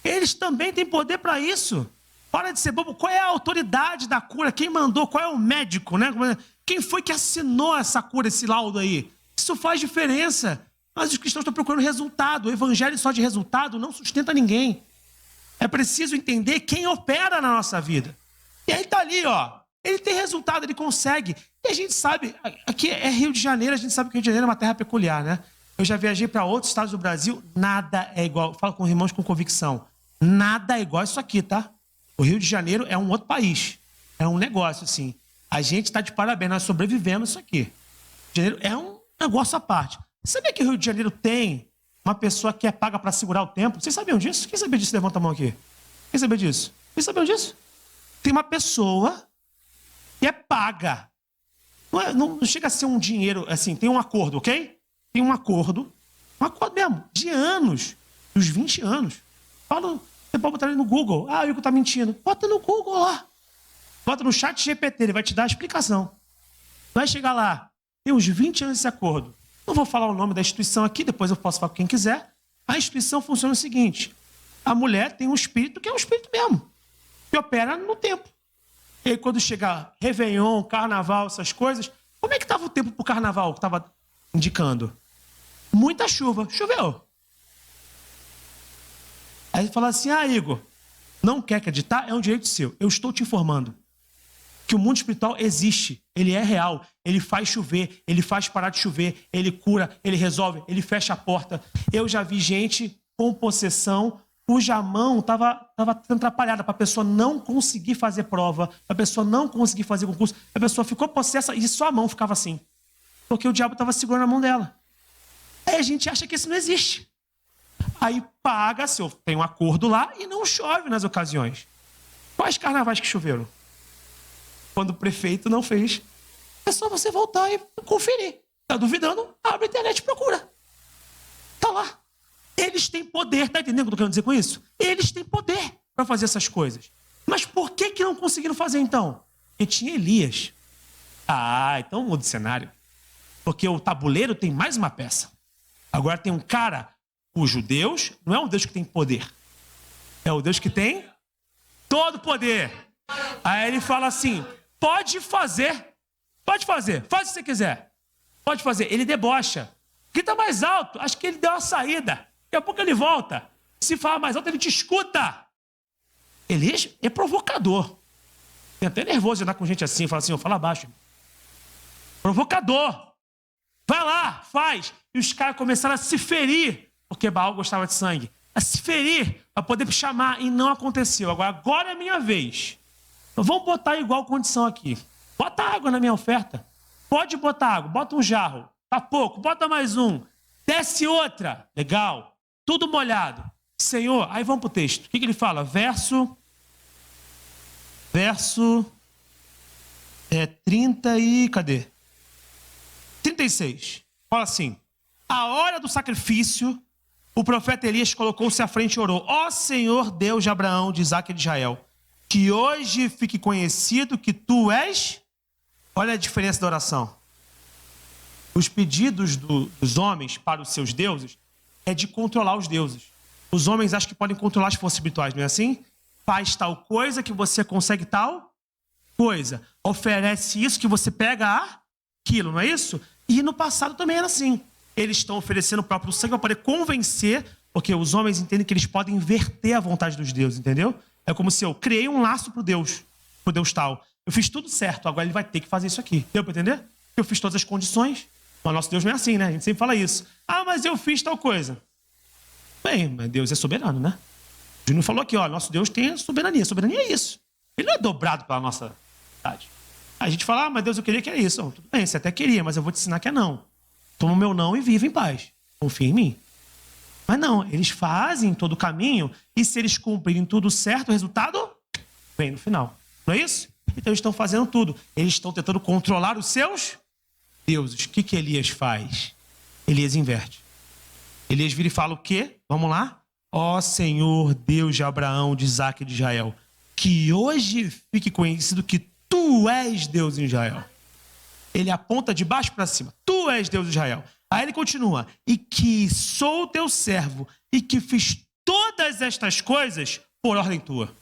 Eles também têm poder para isso. Para de ser bobo. Qual é a autoridade da cura? Quem mandou? Qual é o médico, né? Quem foi que assinou essa cura, esse laudo aí? Isso faz diferença. Mas os cristãos estão procurando resultado. O evangelho só de resultado não sustenta ninguém. É preciso entender quem opera na nossa vida. E aí tá ali, ó. Ele tem resultado, ele consegue. E a gente sabe, aqui é Rio de Janeiro, a gente sabe que Rio de Janeiro é uma terra peculiar, né? Eu já viajei para outros estados do Brasil, nada é igual. Falo com irmãos com convicção. Nada é igual isso aqui, tá? O Rio de Janeiro é um outro país. É um negócio, assim. A gente está de parabéns, nós sobrevivemos isso aqui. Rio de Janeiro é um negócio à parte. Sabia que o Rio de Janeiro tem uma pessoa que é paga para segurar o tempo? Vocês sabiam disso? Quem sabia disso? Levanta a mão aqui. Quem sabia disso? Vocês sabiam disso? Tem uma pessoa que é paga. Não chega a ser um dinheiro, assim, tem um acordo, ok? Tem um acordo mesmo, de anos, dos 20 anos. Fala, você pode botar ele no Google. Ah, o Igor tá mentindo. Bota no Google lá. Bota no chat GPT, ele vai te dar a explicação. Vai chegar lá, tem uns 20 anos esse acordo. Não vou falar o nome da instituição aqui, depois eu posso falar com quem quiser. A instituição funciona o seguinte: a mulher tem um espírito que é um espírito mesmo, que opera no tempo. E aí, quando chega Réveillon, Carnaval, essas coisas, como é que estava o tempo para o Carnaval que estava indicando? Muita chuva. Choveu. Aí ele fala assim, Igor, não quer acreditar? É um direito seu. Eu estou te informando que o mundo espiritual existe. Ele é real. Ele faz chover. Ele faz parar de chover. Ele cura. Ele resolve. Ele fecha a porta. Eu já vi gente com possessão cuja mão estava atrapalhada para a pessoa não conseguir fazer prova, para a pessoa não conseguir fazer concurso. A pessoa ficou possessa e só a mão ficava assim. Porque o diabo estava segurando a mão dela. Aí a gente acha que isso não existe. Aí paga-se, tem um acordo lá e não chove nas ocasiões. Quais carnavais que choveram? Quando o prefeito não fez. É só você voltar e conferir. Está duvidando? Abre a internet e procura. Está lá. Eles têm poder. Está entendendo o que eu quero dizer com isso? Eles têm poder para fazer essas coisas. Mas por que não conseguiram fazer então? Porque tinha Elias. Então muda o cenário. Porque o tabuleiro tem mais uma peça. Agora tem um cara cujo Deus não é um Deus que tem poder. É o Deus que tem todo poder. Aí ele fala assim, pode fazer, faz o que você quiser. Pode fazer. Ele debocha. Grita mais alto, acho que ele deu uma saída. Daqui a pouco ele volta. Se fala mais alto, ele te escuta. Elias é provocador. Tem até nervoso de andar com gente assim, fala assim, fala baixo. Provocador. Vai lá, faz. E os caras começaram a se ferir, porque Baal gostava de sangue. A se ferir, para poder chamar, e não aconteceu. Agora é minha vez. Então, vamos botar igual condição aqui. Bota água na minha oferta. Pode botar água, bota um jarro. Tá pouco, bota mais um. Desce outra. Legal. Tudo molhado. Senhor, aí vamos para o texto. O que ele fala? Verso 30 e... Cadê? 36. Fala assim. A hora do sacrifício, o profeta Elias colocou-se à frente e orou. Ó Senhor Deus de Abraão, de Isaque e de Israel, Que hoje fique conhecido que tu és... Olha a diferença da oração. Os pedidos dos homens para os seus deuses é de controlar os deuses. Os homens acham que podem controlar as forças espirituais, não é assim? Faz tal coisa que você consegue tal coisa. Oferece isso que você pega aquilo, não é isso? E no passado também era assim. Eles estão oferecendo o próprio sangue para poder convencer, porque os homens entendem que eles podem inverter a vontade dos deuses, entendeu? É como se eu criei um laço pro Deus tal. Eu fiz tudo certo, agora ele vai ter que fazer isso aqui. Deu para entender? Eu fiz todas as condições. Mas nosso Deus não é assim, né? A gente sempre fala isso. Ah, mas eu fiz tal coisa. Bem, mas Deus é soberano, né? O Júnior falou aqui, ó, nosso Deus tem soberania. Soberania é isso. Ele não é dobrado pela nossa vontade. A gente fala, ah, mas Deus, eu queria que era isso. Oh, tudo bem, você até queria, mas eu vou te ensinar que é não. Toma o meu não e vive em paz. Confia em mim. Mas não, eles fazem todo o caminho e se eles cumprirem tudo certo, o resultado vem no final. Não é isso? Então eles estão fazendo tudo. Eles estão tentando controlar os seus deuses. O que Elias faz? Elias inverte. Elias vira e fala o quê? Vamos lá? Ó Senhor, Deus de Abraão, de Isaque e de Israel, que hoje fique conhecido que tu és Deus em Israel. Ele aponta de baixo para cima. Tu és Deus de Israel. Aí ele continua. E que sou teu servo e que fiz todas estas coisas por ordem tua.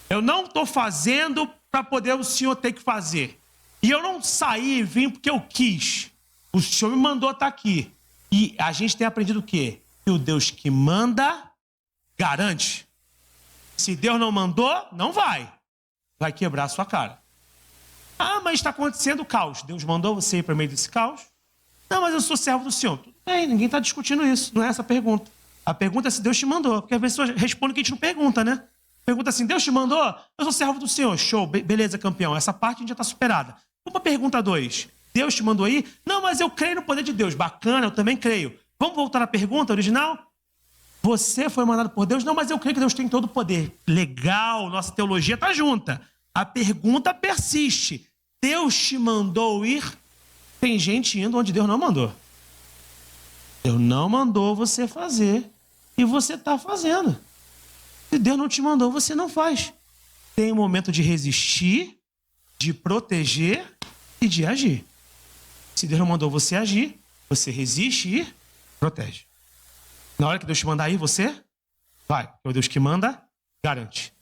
Eu não estou fazendo para poder o Senhor ter que fazer. E eu não saí e vim porque eu quis. O Senhor me mandou estar aqui. E a gente tem aprendido o quê? Que o Deus que manda, garante. Se Deus não mandou, não vai. Vai quebrar a sua cara. Ah, mas está acontecendo caos. Deus mandou você ir para o meio desse caos? Não, mas eu sou servo do Senhor. Tudo bem, ninguém está discutindo isso. Não é essa a pergunta. A pergunta é se Deus te mandou. Porque às vezes a pessoa responde que a gente não pergunta, né? Pergunta assim, Deus te mandou? Eu sou servo do Senhor. Show, beleza, campeão. Essa parte a gente já está superada. Vamos para a pergunta 2. Deus te mandou aí? Não, mas eu creio no poder de Deus. Bacana, eu também creio. Vamos voltar à pergunta original? Você foi mandado por Deus? Não, mas eu creio que Deus tem todo o poder. Legal, nossa teologia está junta. A pergunta persiste. Deus te mandou ir? Tem gente indo onde Deus não mandou. Deus não mandou você fazer e você está fazendo. Se Deus não te mandou, você não faz. Tem um momento de resistir, de proteger e de agir. Se Deus não mandou você agir, você resiste e protege. Na hora que Deus te mandar ir, você vai. Porque o Deus que manda, garante.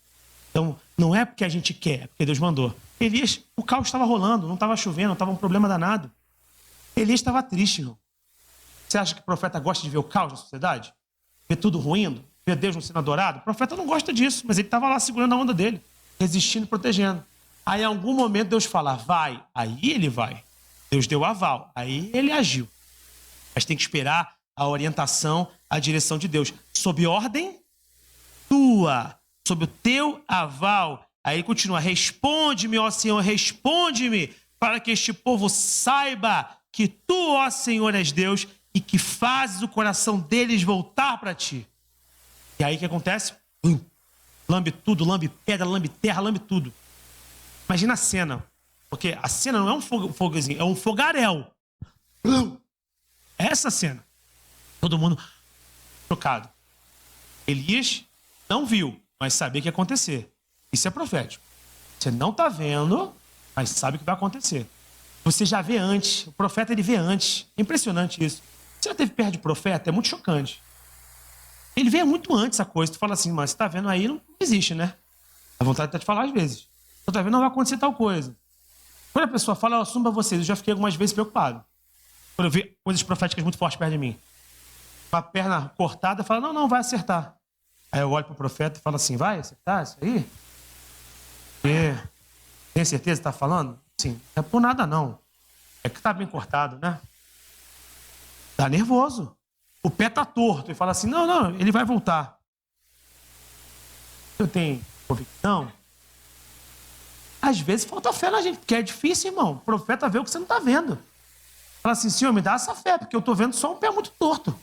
Então, não é porque a gente quer, é porque Deus mandou. Elias, o caos estava rolando, não estava chovendo, não estava um problema danado. Elias estava triste, irmão. Você acha que o profeta gosta de ver o caos na sociedade? Ver tudo ruindo? Ver Deus não sendo adorado? O profeta não gosta disso, mas ele estava lá segurando a onda dele, resistindo e protegendo. Aí, em algum momento, Deus fala, vai. Aí ele vai. Deus deu aval. Aí ele agiu. Mas tem que esperar a orientação, a direção de Deus. Sob ordem tua, sob o teu aval. Aí continua, responde-me, ó Senhor, responde-me, para que este povo saiba que tu, ó Senhor, és Deus e que fazes o coração deles voltar para ti. E aí o que acontece? Lambe tudo, lambe pedra, lambe terra, lambe tudo. Imagina a cena, porque a cena não é um fogozinho, é um fogaréu. Essa cena. Todo mundo chocado. Elias não viu, mas sabia que ia acontecer. Isso é profético. Você não está vendo, mas sabe o que vai acontecer. Você já vê antes. O profeta, ele vê antes. É impressionante isso. Você já esteve perto de profeta? É muito chocante. Ele vê muito antes a coisa. Tu fala assim, mas você está vendo aí, não existe, né? A vontade até de falar às vezes. Você está vendo, não vai acontecer tal coisa. Quando a pessoa fala, eu assumo para vocês, eu já fiquei algumas vezes preocupado. Quando eu vi coisas proféticas muito fortes perto de mim. Uma perna cortada, fala, não, vai acertar. Aí eu olho para o profeta e falo assim, vai acertar isso aí? Tem certeza que está falando? Sim, não é por nada não. É que está bem cortado, né? Está nervoso. O pé está torto. E fala assim, não, ele vai voltar. Eu tenho convicção. Às vezes falta fé na gente, porque é difícil, irmão. O profeta vê o que você não está vendo. Fala assim, Senhor, me dá essa fé, porque eu estou vendo só um pé muito torto.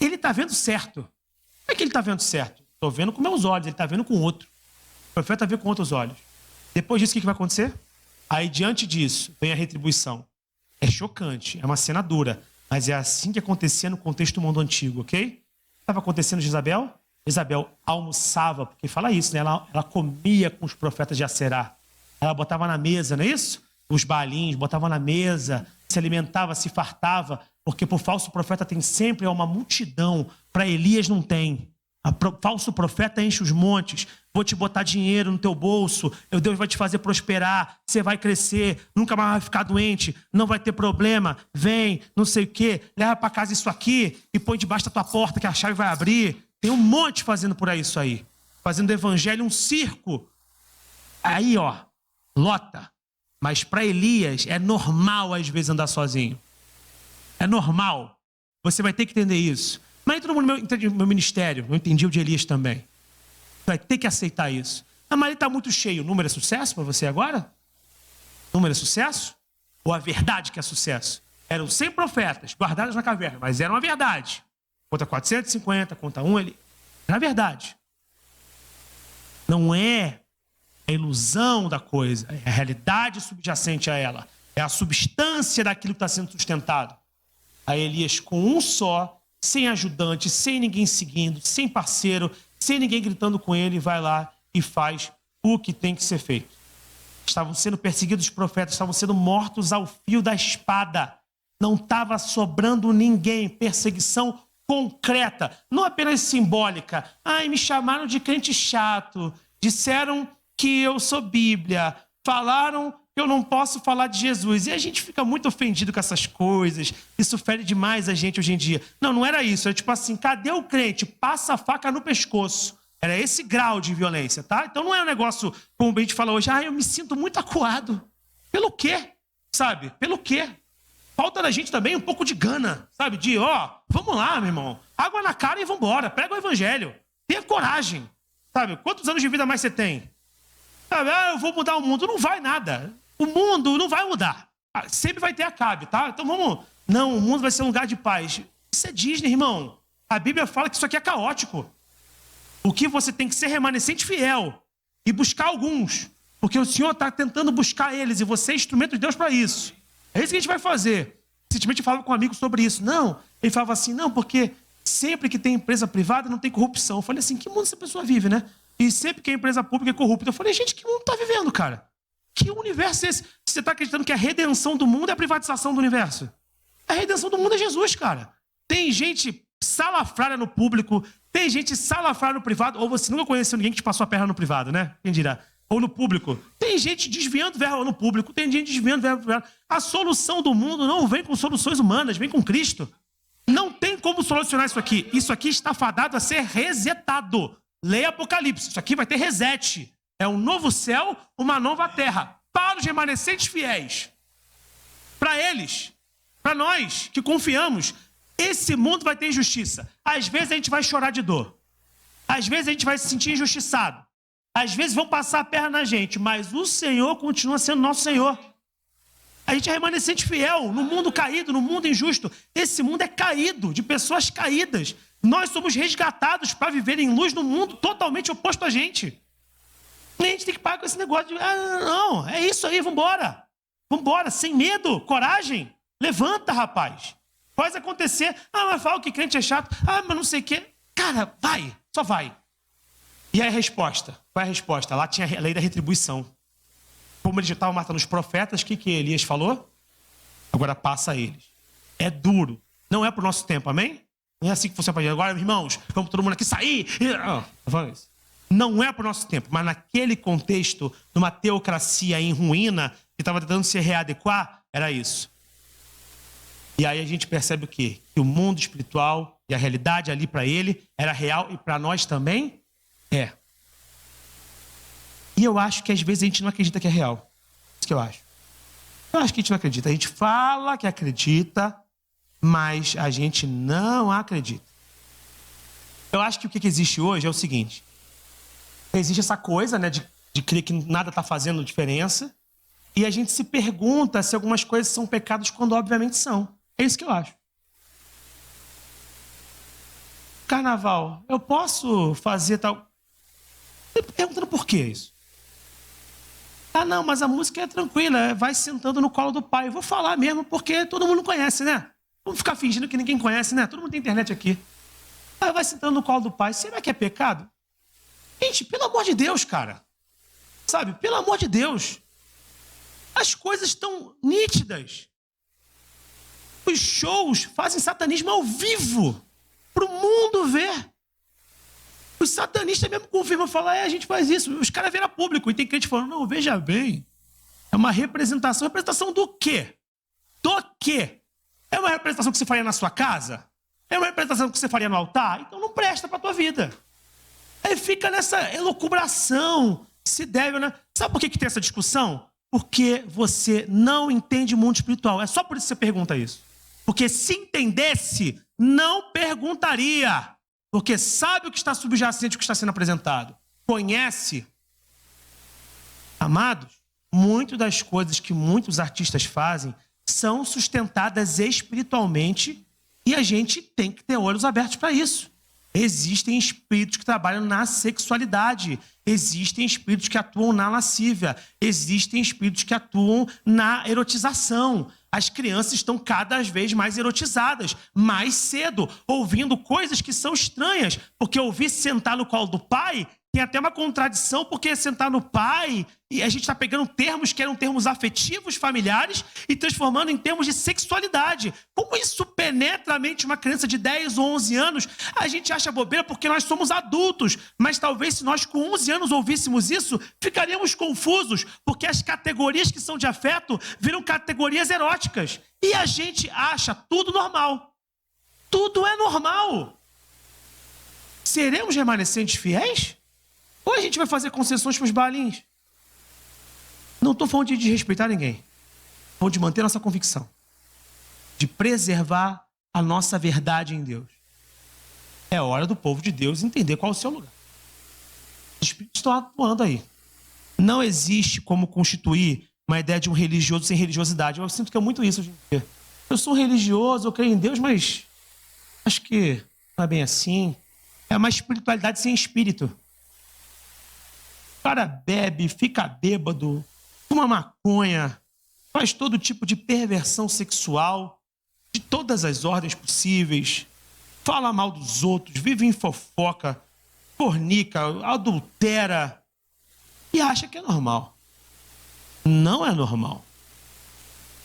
Ele está vendo certo. Como é que ele está vendo certo? Estou vendo com meus olhos, ele está vendo com outro. O profeta vê com outros olhos. Depois disso, o que vai acontecer? Aí, diante disso, vem a retribuição. É chocante, é uma cena dura, mas é assim que acontecia no contexto do mundo antigo, ok? Estava acontecendo de Isabel? Jezabel almoçava, porque fala isso, né? Ela comia com os profetas de Aserá. Ela botava na mesa, não é isso? Os baalins, botava na mesa, se alimentava, se fartava, porque por falso profeta tem sempre uma multidão, para Elias não tem. Falso profeta enche os montes, vou te botar dinheiro no teu bolso, Deus vai te fazer prosperar, você vai crescer, nunca mais vai ficar doente, não vai ter problema, vem, não sei o quê, leva para casa isso aqui e põe debaixo da tua porta que a chave vai abrir. Tem um monte fazendo por aí isso aí, fazendo do evangelho um circo. Aí, ó, lota. Mas para Elias é normal às vezes andar sozinho. É normal. Você vai ter que entender isso. Mas todo mundo entende o meu ministério. Eu entendi o de Elias também. Vai ter que aceitar isso. Ah, mas ele está muito cheio. O número é sucesso para você agora? O número é sucesso? Ou a verdade que é sucesso? Eram 100 profetas guardados na caverna, mas era uma verdade. Conta 450, conta um ali. Era a verdade. Não é a ilusão da coisa, é a realidade subjacente a ela. É a substância daquilo que está sendo sustentado. A Elias com um só, sem ajudante, sem ninguém seguindo, sem parceiro, sem ninguém gritando com ele, vai lá e faz o que tem que ser feito. Estavam sendo perseguidos os profetas, estavam sendo mortos ao fio da espada. Não estava sobrando ninguém. Perseguição concreta, não apenas simbólica. Ai, me chamaram de crente chato, disseram que eu sou Bíblia, falaram que eu não posso falar de Jesus. E a gente fica muito ofendido com essas coisas. Isso fere demais a gente hoje em dia. Não, não era isso. Era tipo assim, cadê o crente? Passa a faca no pescoço. Era esse grau de violência, tá? Então não é um negócio, como a gente fala hoje, eu me sinto muito acuado. Pelo quê? Sabe? Pelo quê? Falta da gente também um pouco de gana, sabe? De, vamos lá, meu irmão. Água na cara e vambora. Prega o evangelho. Tenha coragem. Sabe? Quantos anos de vida mais você tem? Sabe? Eu vou mudar o mundo. Não vai nada. O mundo não vai mudar. Sempre vai ter Acabe, tá? Então vamos... Não, o mundo vai ser um lugar de paz. Isso é Disney, irmão. A Bíblia fala que isso aqui é caótico. O que você tem que ser remanescente fiel e buscar alguns. Porque o Senhor está tentando buscar eles e você é instrumento de Deus para isso. É isso que a gente vai fazer. Recentemente eu falava com um amigo sobre isso. Não, ele falava assim, não, porque sempre que tem empresa privada não tem corrupção. Eu falei assim, que mundo essa pessoa vive, né? E sempre que a empresa pública é corrupta. Eu falei, gente, que mundo está vivendo, cara? Que universo é esse? Você está acreditando que a redenção do mundo é a privatização do universo? A redenção do mundo é Jesus, cara. Tem gente salafrária no público, tem gente salafrária no privado, ou você nunca conheceu ninguém que te passou a perna no privado, né? Quem dirá? Ou no público. Tem gente desviando verbo no público, tem gente desviando verbo no privado. A solução do mundo não vem com soluções humanas, vem com Cristo. Não tem como solucionar isso aqui. Isso aqui está fadado a ser resetado. Leia Apocalipse. Isso aqui vai ter reset. É um novo céu, uma nova terra. Para os remanescentes fiéis. Para eles. Para nós que confiamos. Esse mundo vai ter injustiça. Às vezes a gente vai chorar de dor. Às vezes a gente vai se sentir injustiçado. Às vezes vão passar a perna na gente. Mas o Senhor continua sendo nosso Senhor. A gente é remanescente fiel no mundo caído, no mundo injusto. Esse mundo é caído, de pessoas caídas. Nós somos resgatados para viver em luz no mundo totalmente oposto a gente. E a gente tem que parar com esse negócio de, não, é isso aí, vambora. Vambora, sem medo, coragem. Levanta, rapaz. Faz acontecer. Mas fala que crente é chato. Mas não sei o quê. Cara, vai, só vai. E aí a resposta? Qual é a resposta? Lá tinha a lei da retribuição. Como eles estavam matando os profetas, o que Elias falou? Agora passa a eles. É duro. Não é para o nosso tempo, amém? Não é assim que funciona. Agora, irmãos, vamos todo mundo aqui sair. Não é para o nosso tempo, mas naquele contexto, numa teocracia em ruína, que estava tentando se readequar, era isso. E aí a gente percebe o quê? Que o mundo espiritual e a realidade ali para ele era real e para nós também é. E eu acho que às vezes a gente não acredita que é real. Isso que eu acho. Eu acho que a gente não acredita. A gente fala que acredita, mas a gente não acredita. Eu acho que o que existe hoje é o seguinte. Existe essa coisa, né, de crer que nada está fazendo diferença. E a gente se pergunta se algumas coisas são pecados quando obviamente são. É isso que eu acho. Carnaval, eu posso fazer tal... Perguntando por que isso? Não, mas a música é tranquila, vai sentando no colo do pai. Eu vou falar mesmo porque todo mundo conhece, né? Vamos ficar fingindo que ninguém conhece, né? Todo mundo tem internet aqui. Aí vai sentando no colo do pai. Será que é pecado? Gente, pelo amor de Deus, cara. Sabe, pelo amor de Deus. As coisas estão nítidas. Os shows fazem satanismo ao vivo, para o mundo ver. Os satanistas mesmo confirmam, falam, a gente faz isso. Os caras viram público. E tem crente falando, não, veja bem. É uma representação. Representação do quê? Do quê? É uma representação que você faria na sua casa? É uma representação que você faria no altar? Então não presta para a tua vida. Aí fica nessa elucubração, se deve ou não. Sabe por que tem essa discussão? Porque você não entende o mundo espiritual. É só por isso que você pergunta isso. Porque se entendesse, não perguntaria. Porque sabe o que está subjacente, o que está sendo apresentado. Conhece. Amados, muitas das coisas que muitos artistas fazem são sustentadas espiritualmente e a gente tem que ter olhos abertos para isso. Existem espíritos que trabalham na sexualidade, existem espíritos que atuam na lascívia, existem espíritos que atuam na erotização. As crianças estão cada vez mais erotizadas, mais cedo, ouvindo coisas que são estranhas, porque ouvir sentar no colo do pai tem até uma contradição, porque sentar no pai, e a gente está pegando termos que eram termos afetivos, familiares, e transformando em termos de sexualidade. Como isso penetra a mente de uma criança de 10 ou 11 anos? A gente acha bobeira porque nós somos adultos, mas talvez se nós com 11 anos ouvíssemos isso, ficaríamos confusos, porque as categorias que são de afeto viram categorias eróticas. E a gente acha tudo normal. Tudo é normal. Seremos remanescentes fiéis? Ou a gente vai fazer concessões para os balins? Não estou falando de desrespeitar ninguém. Estou falando de manter nossa convicção. De preservar a nossa verdade em Deus. É hora do povo de Deus entender qual é o seu lugar. Os espíritos estão atuando aí. Não existe como constituir uma ideia de um religioso sem religiosidade. Eu sinto que é muito isso hoje em dia. Eu sou religioso, eu creio em Deus, mas acho que não é bem assim. É uma espiritualidade sem espírito. O cara bebe, fica bêbado, fuma maconha, faz todo tipo de perversão sexual, de todas as ordens possíveis, fala mal dos outros, vive em fofoca, fornica, adultera e acha que é normal. Não é normal.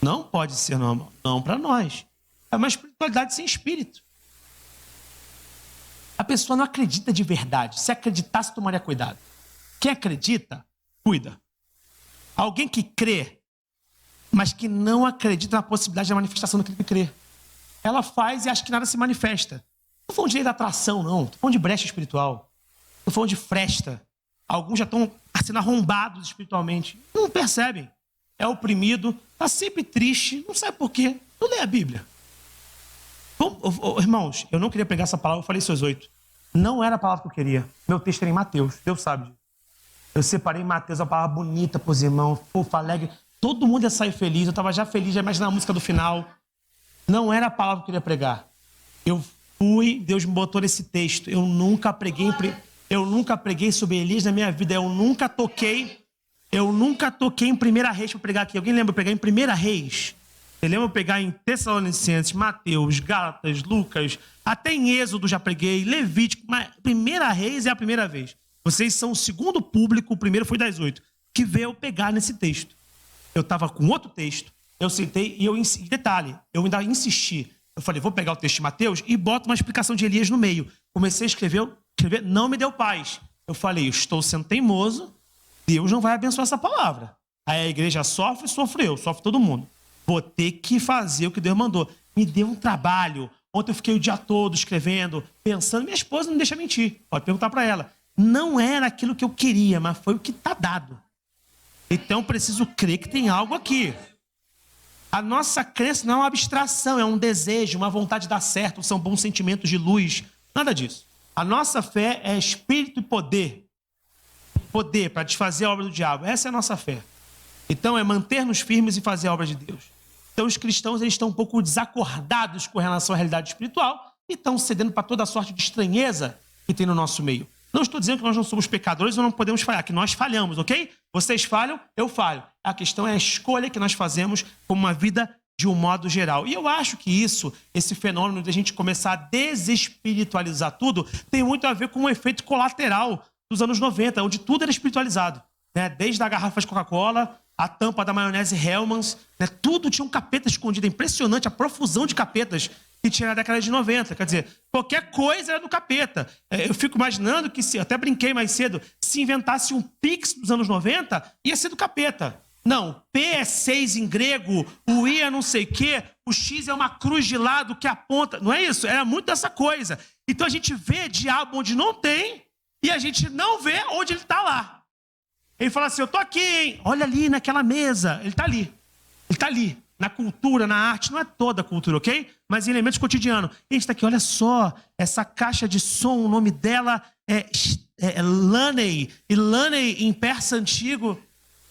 Não pode ser normal. Não para nós. É uma espiritualidade sem espírito. A pessoa não acredita de verdade. Se acreditasse, tomaria cuidado. Quem acredita, cuida. Alguém que crê, mas que não acredita na possibilidade da manifestação daquilo que crê. Ela faz e acha que nada se manifesta. Não estou falando de lei da atração, não. Estou falando de brecha espiritual. Estou falando de fresta. Alguns já estão sendo arrombados espiritualmente. Não percebem. É oprimido, está sempre triste, não sabe por quê. Não lê a Bíblia. Irmãos, eu não queria pegar essa palavra, eu falei seus 8. Não era a palavra que eu queria. Meu texto era em Mateus, Deus sabe disso. Eu separei em Mateus, uma palavra bonita para os irmãos, fofa, alegre. Todo mundo ia sair feliz, eu estava já feliz, já imaginava a música do final. Não era a palavra que eu queria pregar. Eu fui, Deus me botou nesse texto. Eu nunca preguei sobre Elias na minha vida. Eu nunca toquei em 1 Reis para pregar aqui. Alguém lembra eu pregar em 1 Reis? Você lembra eu pegar em Tessalonicenses, Mateus, Gálatas, Lucas, até em Êxodo já preguei, Levítico, mas 1 Reis é a primeira vez. Vocês são o segundo público, o primeiro foi das 8, que veio pegar nesse texto. Eu estava com outro texto, eu sentei e detalhe, eu ainda insisti. Eu falei, vou pegar o texto de Mateus e boto uma explicação de Elias no meio. Comecei a escrever, não me deu paz. Eu falei, estou sendo teimoso, Deus não vai abençoar essa palavra. Aí a igreja sofre todo mundo. Vou ter que fazer o que Deus mandou. Me deu um trabalho. Ontem eu fiquei o dia todo escrevendo, pensando. Minha esposa não deixa mentir. Pode perguntar para ela. Não era aquilo que eu queria, mas foi o que está dado. Então preciso crer que tem algo aqui. A nossa crença não é uma abstração, é um desejo, uma vontade de dar certo, são bons sentimentos de luz. Nada disso. A nossa fé é espírito e poder. Poder para desfazer a obra do diabo. Essa é a nossa fé. Então é manter-nos firmes e fazer a obra de Deus. Então os cristãos eles estão um pouco desacordados com relação à realidade espiritual e estão cedendo para toda a sorte de estranheza que tem no nosso meio. Não estou dizendo que nós não somos pecadores ou não podemos falhar, que nós falhamos, ok? Vocês falham, eu falho. A questão é a escolha que nós fazemos como uma vida de um modo geral. E eu acho que esse fenômeno de a gente começar a desespiritualizar tudo, tem muito a ver com um efeito colateral dos anos 90, onde tudo era espiritualizado, né? Desde a garrafa de Coca-Cola, a tampa da maionese Hellmann's, né? Tudo tinha um capeta escondido. É impressionante a profusão de capetas que tinha na década de 90. Quer dizer, qualquer coisa era do capeta. Eu fico imaginando que, até brinquei mais cedo, se inventasse um Pix dos anos 90, ia ser do capeta. Não, P é 6 em grego, o I é não sei o quê, o X é uma cruz de lado que aponta. Não é isso? Era muito dessa coisa. Então a gente vê diabo onde não tem e a gente não vê onde ele está lá. Ele fala assim, eu tô aqui, hein? Olha ali naquela mesa. Ele está ali. Ele está ali. Na cultura, na arte, não é toda a cultura, ok? Mas em elementos cotidianos. A gente está aqui, olha só, essa caixa de som, o nome dela é Laney. E Laney, em persa antigo,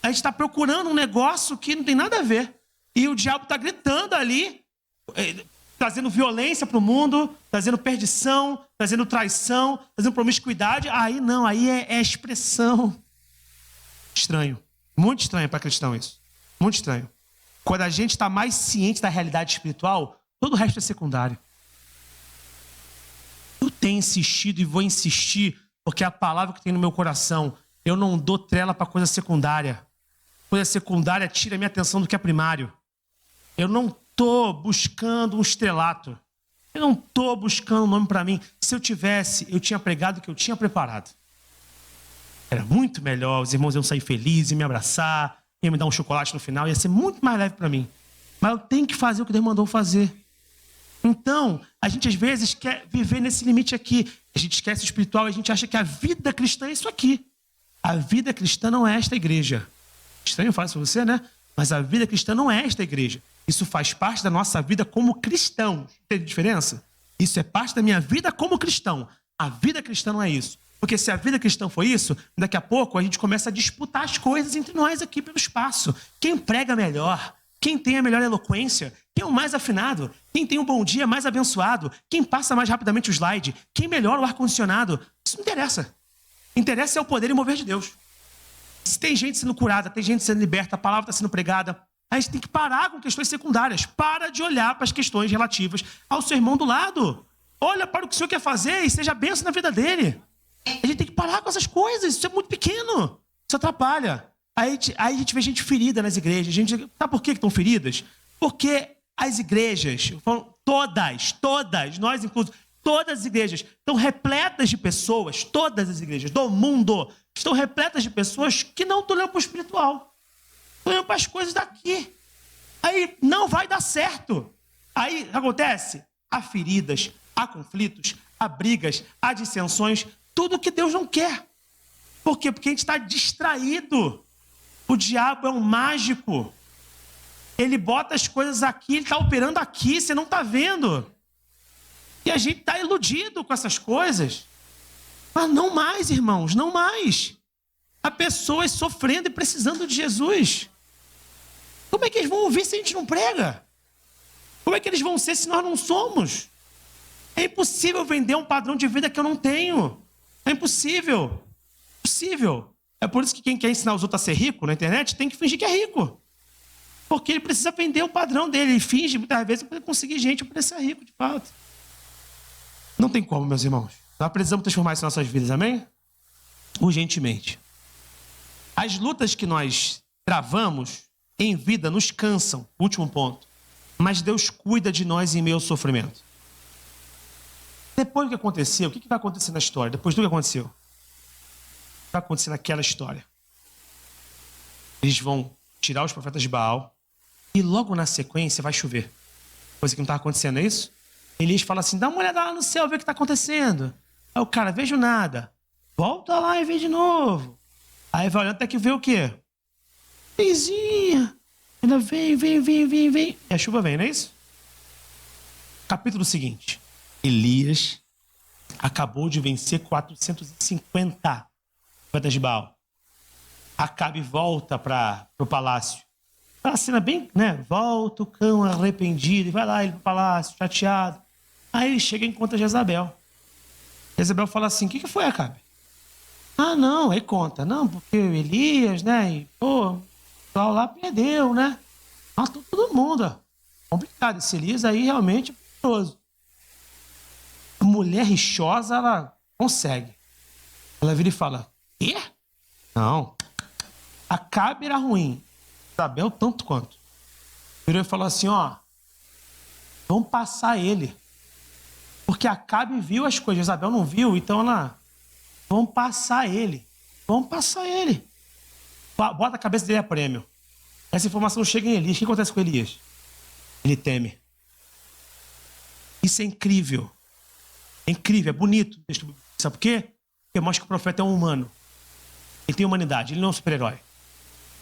a gente está procurando um negócio que não tem nada a ver. E o diabo está gritando ali, trazendo violência para o mundo, trazendo perdição, trazendo traição, trazendo promiscuidade. Aí não, aí é expressão. Estranho. Muito estranho para cristão isso. Muito estranho. Quando a gente está mais ciente da realidade espiritual, todo o resto é secundário. Eu tenho insistido e vou insistir, porque é a palavra que tem no meu coração. Eu não dou trela para coisa secundária. Coisa secundária tira a minha atenção do que é primário. Eu não estou buscando um estrelato. Eu não estou buscando um nome para mim. Se eu tivesse, eu tinha pregado o que eu tinha preparado. Era muito melhor, os irmãos iam sair felizes, me abraçar, iam me dar um chocolate no final, ia ser muito mais leve para mim. Mas eu tenho que fazer o que Deus mandou fazer. Então, a gente às vezes quer viver nesse limite aqui. A gente esquece o espiritual e a gente acha que a vida cristã é isso aqui. A vida cristã não é esta igreja. Estranho falar isso para você, né? Mas a vida cristã não é esta igreja. Isso faz parte da nossa vida como cristão. Tem diferença? Isso é parte da minha vida como cristão. A vida cristã não é isso. Porque se a vida cristã for isso, daqui a pouco a gente começa a disputar as coisas entre nós aqui pelo espaço. Quem prega melhor? Quem tem a melhor eloquência? Quem é o mais afinado? Quem tem um bom dia mais abençoado? Quem passa mais rapidamente o slide? Quem melhora o ar-condicionado? Isso não interessa. Interessa é o poder e o mover de Deus. Se tem gente sendo curada, tem gente sendo liberta, a palavra está sendo pregada, a gente tem que parar com questões secundárias. Para de olhar para as questões relativas ao seu irmão do lado. Olha para o que o Senhor quer fazer e seja bênção na vida dele. A gente tem que parar com essas coisas. Isso é muito pequeno. Isso atrapalha. Aí a gente vê gente ferida nas igrejas. Sabe por que estão feridas? Porque as igrejas, todas, nós inclusive, todas as igrejas estão repletas de pessoas, todas as igrejas do mundo estão repletas de pessoas que não estão olhando para o espiritual. Estão olhando para as coisas daqui. Aí não vai dar certo. Aí o que acontece? Há feridas, há conflitos, há brigas, há dissensões, tudo que Deus não quer. Por quê? Porque a gente está distraído. O diabo é um mágico. Ele bota as coisas aqui, ele está operando aqui, você não está vendo. E a gente está iludido com essas coisas. Mas não mais, irmãos, não mais. Há pessoas sofrendo e precisando de Jesus. Como é que eles vão ouvir se a gente não prega? Como é que eles vão ser se nós não somos? É impossível vender um padrão de vida que eu não tenho. É impossível. Impossível. É por isso que quem quer ensinar os outros a ser rico na internet tem que fingir que é rico. Porque ele precisa vender o padrão dele. Ele finge muitas vezes para conseguir gente para ser rico de fato. Não tem como, meus irmãos. Nós precisamos transformar isso em nossas vidas, amém? Urgentemente. As lutas que nós travamos em vida nos cansam. Último ponto. Mas Deus cuida de nós em meio ao sofrimento. Depois do que aconteceu, o que vai acontecer na história? Depois do que aconteceu? O que vai acontecer naquela história? Eles vão tirar os profetas de Baal e logo na sequência vai chover. Coisa que não está acontecendo, é isso? Elias fala assim, dá uma olhada lá no céu, vê o que está acontecendo. Aí o cara, vejo nada. Volta lá e vê de novo. Aí vai olhando até que vê o quê? Vizinha. Ainda vem. E a chuva vem, não é isso? Capítulo seguinte. Elias acabou de vencer 450 profetas de Baal. Acabe volta para o palácio. A cena bem, né? Volta o cão arrependido e vai lá ele pro palácio, chateado. Aí ele chega e encontra Jezabel. Jezabel fala assim, o que foi, Acabe? Ah, não, aí conta. Não, porque o Elias, né? E, pô, o pessoal lá perdeu, né? Matou todo mundo. complicado. Esse Elias aí realmente é perigoso. A mulher rixosa, ela consegue. Ela vira e fala, quê? Não. Acabe era ruim. Isabel tanto quanto. Virou e falou assim, ó, vamos passar ele. Porque Acabe viu as coisas, Isabel não viu, então ela, vamos passar ele. Vamos passar ele. Bota a cabeça dele a prêmio. Essa informação chega em Elias. O que acontece com Elias? Ele teme. Isso é incrível. É incrível, é bonito. Sabe por quê? Porque mostra que o profeta é um humano. Ele tem humanidade, ele não é um super-herói.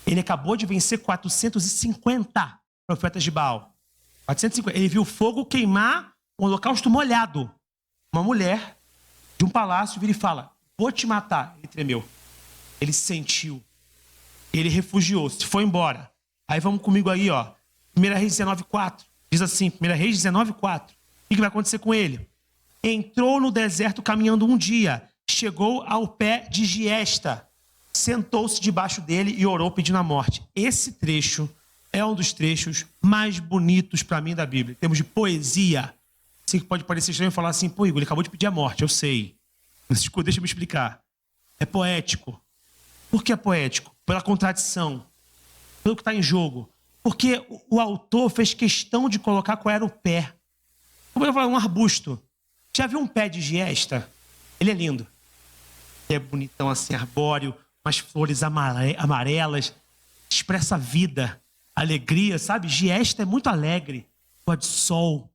Ele acabou de vencer 450 profetas de Baal. 450. Ele viu fogo queimar um holocausto molhado. Uma mulher de um palácio vira e fala, vou te matar. Ele tremeu. Ele se sentiu. Ele refugiou-se, foi embora. Aí vamos comigo aí, ó. 1 Reis 19:4. Diz assim, 1 Reis 19:4. O que vai acontecer com ele? Entrou no deserto caminhando um dia. Chegou ao pé de Giesta. Sentou-se debaixo dele e orou pedindo a morte. Esse trecho é um dos trechos mais bonitos para mim da Bíblia. Em termos de poesia. Sei que pode parecer estranho falar assim, pô, Igor, ele acabou de pedir a morte, eu sei. Mas deixa eu me explicar. É poético. Por que é poético? Pela contradição. Pelo que está em jogo. Porque o autor fez questão de colocar qual era o pé. Como eu falo, um arbusto. Já viu um pé de giesta? Ele é lindo. Ele é bonitão assim, arbóreo, umas flores amarelas. Expressa vida, alegria, sabe? Giesta é muito alegre. Gosta de sol.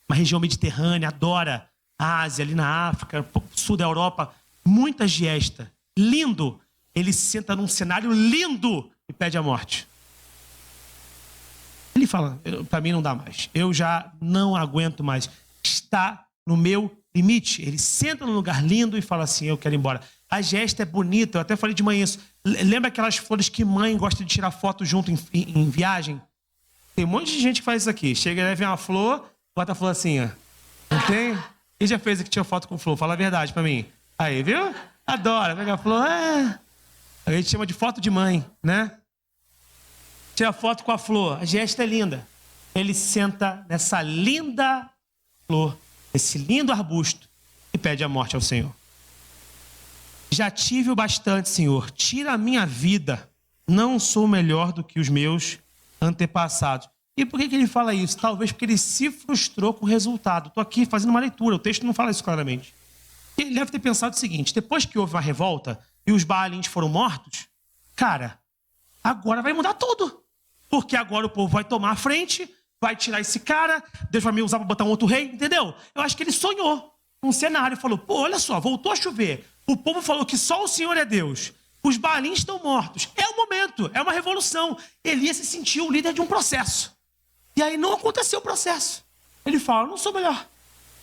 Uma região mediterrânea, adora a Ásia, ali na África, sul da Europa. Muita giesta. Lindo. Ele senta num cenário lindo e pede a morte. Ele fala, para mim não dá mais. Eu já não aguento mais. Está no meu limite. Ele senta num lugar lindo e fala assim, eu quero ir embora. A gesta é bonita, eu até falei de manhã isso. Lembra aquelas flores que mãe gosta de tirar foto junto em viagem? Tem um monte de gente que faz isso aqui. Chega e leva uma flor, bota a flor assim, ó. Não tem? Quem já fez aqui, tira foto com flor? Fala a verdade pra mim. Aí, viu? Adora. Pega a flor, a gente chama de foto de mãe, né? Tira foto com a flor. A gesta é linda. Ele senta nessa linda flor, esse lindo arbusto, e pede a morte ao Senhor. Já tive o bastante, Senhor. Tira a minha vida. Não sou melhor do que os meus antepassados. E por que ele fala isso? Talvez porque ele se frustrou com o resultado. Estou aqui fazendo uma leitura. O texto não fala isso claramente. Ele deve ter pensado o seguinte. Depois que houve uma revolta e os Baalins foram mortos, cara, agora vai mudar tudo. Porque agora o povo vai tomar a frente, vai tirar esse cara, Deus vai me usar para botar um outro rei, entendeu? Eu acho que ele sonhou um cenário, falou, pô, olha só, voltou a chover, o povo falou que só o Senhor é Deus, os Baalins estão mortos, é o momento, é uma revolução. Elias se sentiu o líder de um processo. E aí não aconteceu o processo. Ele fala, eu não sou melhor,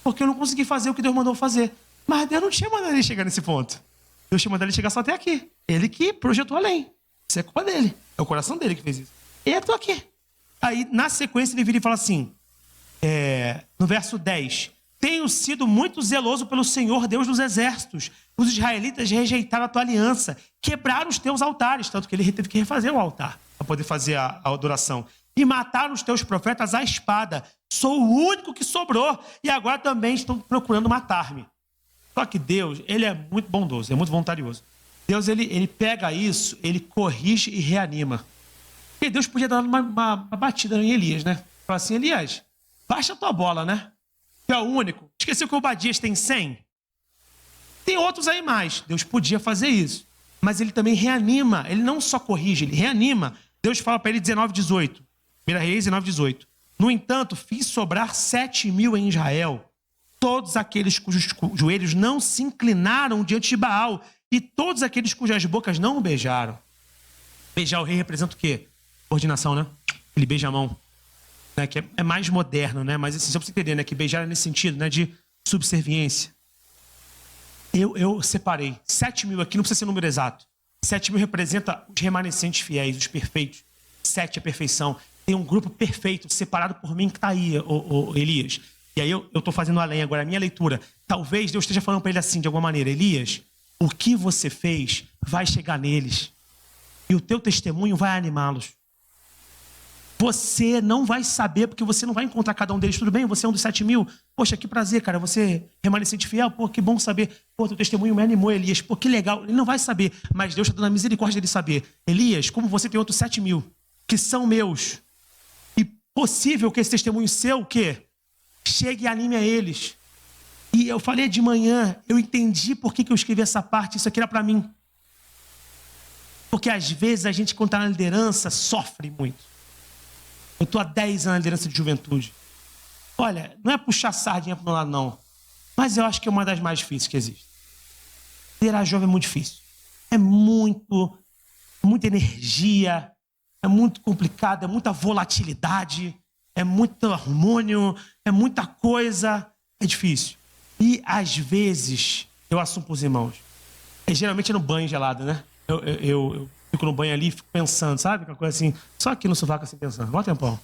porque eu não consegui fazer o que Deus mandou fazer. Mas Deus não tinha mandado ele chegar nesse ponto. Deus tinha mandado ele chegar só até aqui. Ele que projetou além. Isso é culpa dele. É o coração dele que fez isso. E eu estou aqui. Aí, na sequência, ele vira e fala assim, no verso 10, tenho sido muito zeloso pelo Senhor, Deus dos exércitos. Os israelitas rejeitaram a tua aliança, quebraram os teus altares, tanto que ele teve que refazer o altar para poder fazer a adoração. E mataram os teus profetas à espada. Sou o único que sobrou e agora também estão procurando matar-me. Só que Deus, ele é muito bondoso, é muito voluntarioso. Deus, ele pega isso, ele corrige e reanima. E Deus podia dar uma batida em Elias, né? Fala assim, Elias, baixa a tua bola, né? Tu é o único. Esqueceu que o Obadias tem 100? Tem outros aí mais. Deus podia fazer isso. Mas ele também reanima. Ele não só corrige, ele reanima. Deus fala para ele 19:18. 1 Reis 19:18. No entanto, fiz sobrar 7.000 em Israel. Todos aqueles cujos joelhos não se inclinaram diante de Baal. E todos aqueles cujas bocas não o beijaram. Beijar o rei representa o quê? Coordenação, né? Ele beija a mão. Né? Que é mais moderno, né? Mas assim, só pra você entender, né? Que beijar é nesse sentido, né? De subserviência. Eu separei 7.000 aqui, não precisa ser o número exato. 7.000 representa os remanescentes fiéis, os perfeitos. 7 é perfeição. Tem um grupo perfeito, separado por mim, que está aí, Elias. E aí eu estou fazendo além agora, a minha leitura. Talvez Deus esteja falando para ele assim, de alguma maneira. Elias, o que você fez vai chegar neles. E o teu testemunho vai animá-los. Você não vai saber, porque você não vai encontrar cada um deles. Tudo bem, você é um dos 7.000. Poxa, que prazer, cara. Você remanescente fiel. Pô, que bom saber. Pô, teu testemunho me animou, Elias. Pô, que legal. Ele não vai saber, mas Deus está dando a misericórdia dele saber. Elias, como você tem outros 7.000, que são meus. E possível que esse testemunho seu, o quê? Chegue e anime a eles. E eu falei de manhã, eu entendi por que eu escrevi essa parte. Isso aqui era para mim. Porque às vezes a gente, quando está na liderança, sofre muito. Eu estou há 10 anos na liderança de juventude. Olha, não é puxar sardinha para o meu lado, não. Mas eu acho que é uma das mais difíceis que existe. Liderar jovem é muito difícil. É muita energia, é muito complicado, é muita volatilidade, é muito hormônio, é muita coisa. É difícil. E às vezes, eu assumo para os irmãos, geralmente é no banho gelado, né? Eu fico no banho ali e fico pensando, sabe? Uma coisa assim, só aqui no sovaco assim pensando. Bota tempão.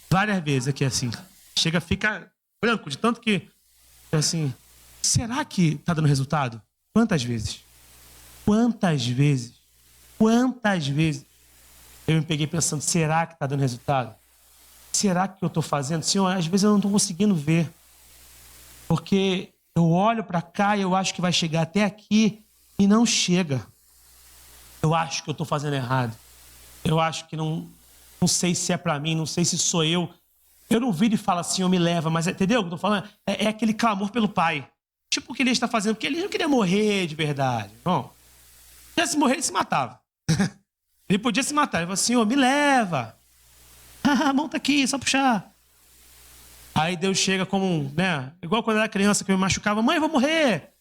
Várias vezes aqui assim. Chega, fica branco de tanto que, assim, será que tá dando resultado? Quantas vezes? Quantas vezes? Quantas vezes eu me peguei pensando, será que tá dando resultado? Será que eu tô fazendo? Senhor, às vezes eu não tô conseguindo ver. Porque eu olho para cá e eu acho que vai chegar até aqui e não chega. Eu acho que eu estou fazendo errado. Eu acho que não sei se é para mim, não sei se sou eu. Eu não viro e falo assim, eu me leva, mas entendeu o que eu estou falando? É aquele clamor pelo Pai. Tipo o que ele está fazendo, porque ele não queria morrer de verdade. Bom, se morrer, ele se matava. Ele podia se matar. Ele falou assim, Senhor, me leva. A mão está aqui, só puxar. Aí Deus chega como, né? Igual quando eu era criança, que eu me machucava. Mãe, eu vou morrer.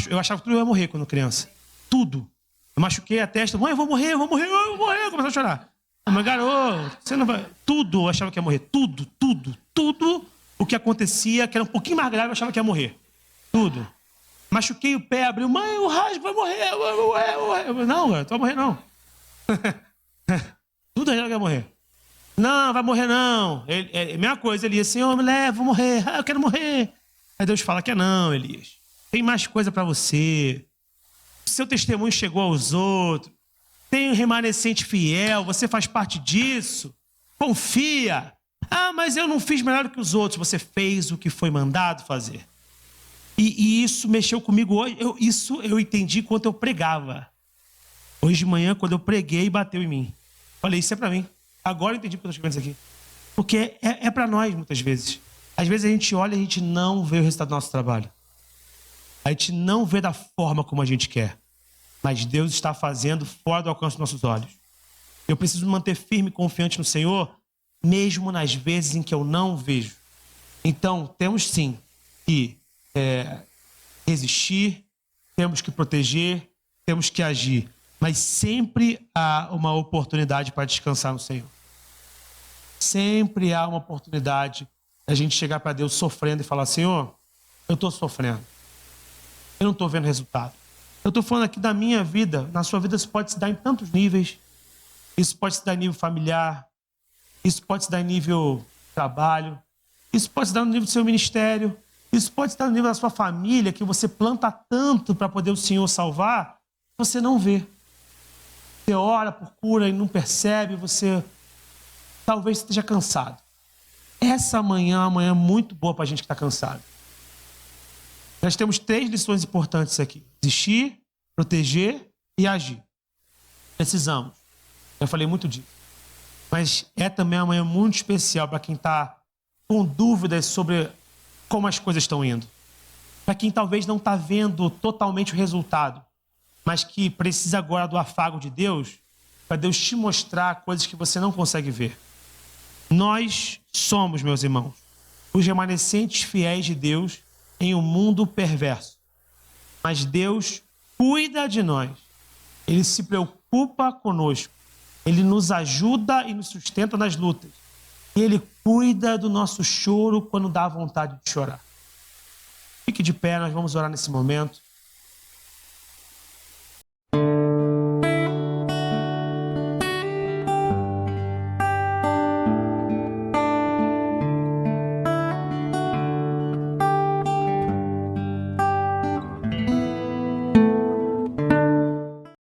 Eu achava que tudo ia morrer quando criança. Tudo. Eu machuquei a testa. Mãe, eu vou morrer. Eu comecei a chorar. Mas, garoto, você não vai... Tudo eu achava que ia morrer. Tudo o que acontecia, que era um pouquinho mais grave, eu achava que ia morrer. Tudo. Machuquei o pé, abriu. Mãe, o rasgo vai morrer. Não, garoto, vai morrer não. Tudo eu achava que ia morrer. Não, vai morrer não. Mesma coisa, Elias. Senhor, me leva, vou morrer. Eu quero morrer. Aí Deus fala que não, Elias. Tem mais coisa para você. Seu testemunho chegou aos outros. Tem um remanescente fiel. Você faz parte disso. Confia. Ah, mas eu não fiz melhor do que os outros. Você fez o que foi mandado fazer. E isso mexeu comigo hoje. Eu entendi quando eu pregava. Hoje de manhã, quando eu preguei, bateu em mim. Falei, isso é para mim. Agora eu entendi porque eu estou escrevendo isso aqui. Porque é para nós, muitas vezes. Às vezes a gente olha e a gente não vê o resultado do nosso trabalho. A gente não vê da forma como a gente quer. Mas Deus está fazendo fora do alcance dos nossos olhos. Eu preciso me manter firme e confiante no Senhor, mesmo nas vezes em que eu não vejo. Então, temos sim que resistir, temos que proteger, temos que agir. Mas sempre há uma oportunidade para descansar no Senhor. Sempre há uma oportunidade da gente chegar para Deus sofrendo e falar, Senhor, eu estou sofrendo. Eu não estou vendo resultado. Eu estou falando aqui da minha vida. Na sua vida isso pode se dar em tantos níveis. Isso pode se dar em nível familiar. Isso pode se dar em nível trabalho. Isso pode se dar no nível do seu ministério. Isso pode se dar no nível da sua família, que você planta tanto para poder o Senhor salvar, você não vê. Você ora, procura e não percebe, você talvez esteja cansado. Essa manhã é uma manhã muito boa para a gente que está cansado. Nós temos 3 lições importantes aqui. Existir, proteger e agir. Precisamos. Eu falei muito disso. Mas é também uma manhã muito especial para quem está com dúvidas sobre como as coisas estão indo. Para quem talvez não está vendo totalmente o resultado, mas que precisa agora do afago de Deus, para Deus te mostrar coisas que você não consegue ver. Nós somos, meus irmãos, os remanescentes fiéis de Deus em um mundo perverso. Mas Deus cuida de nós. Ele se preocupa conosco. Ele nos ajuda e nos sustenta nas lutas. E Ele cuida do nosso choro quando dá vontade de chorar. Fique de pé, nós vamos orar nesse momento.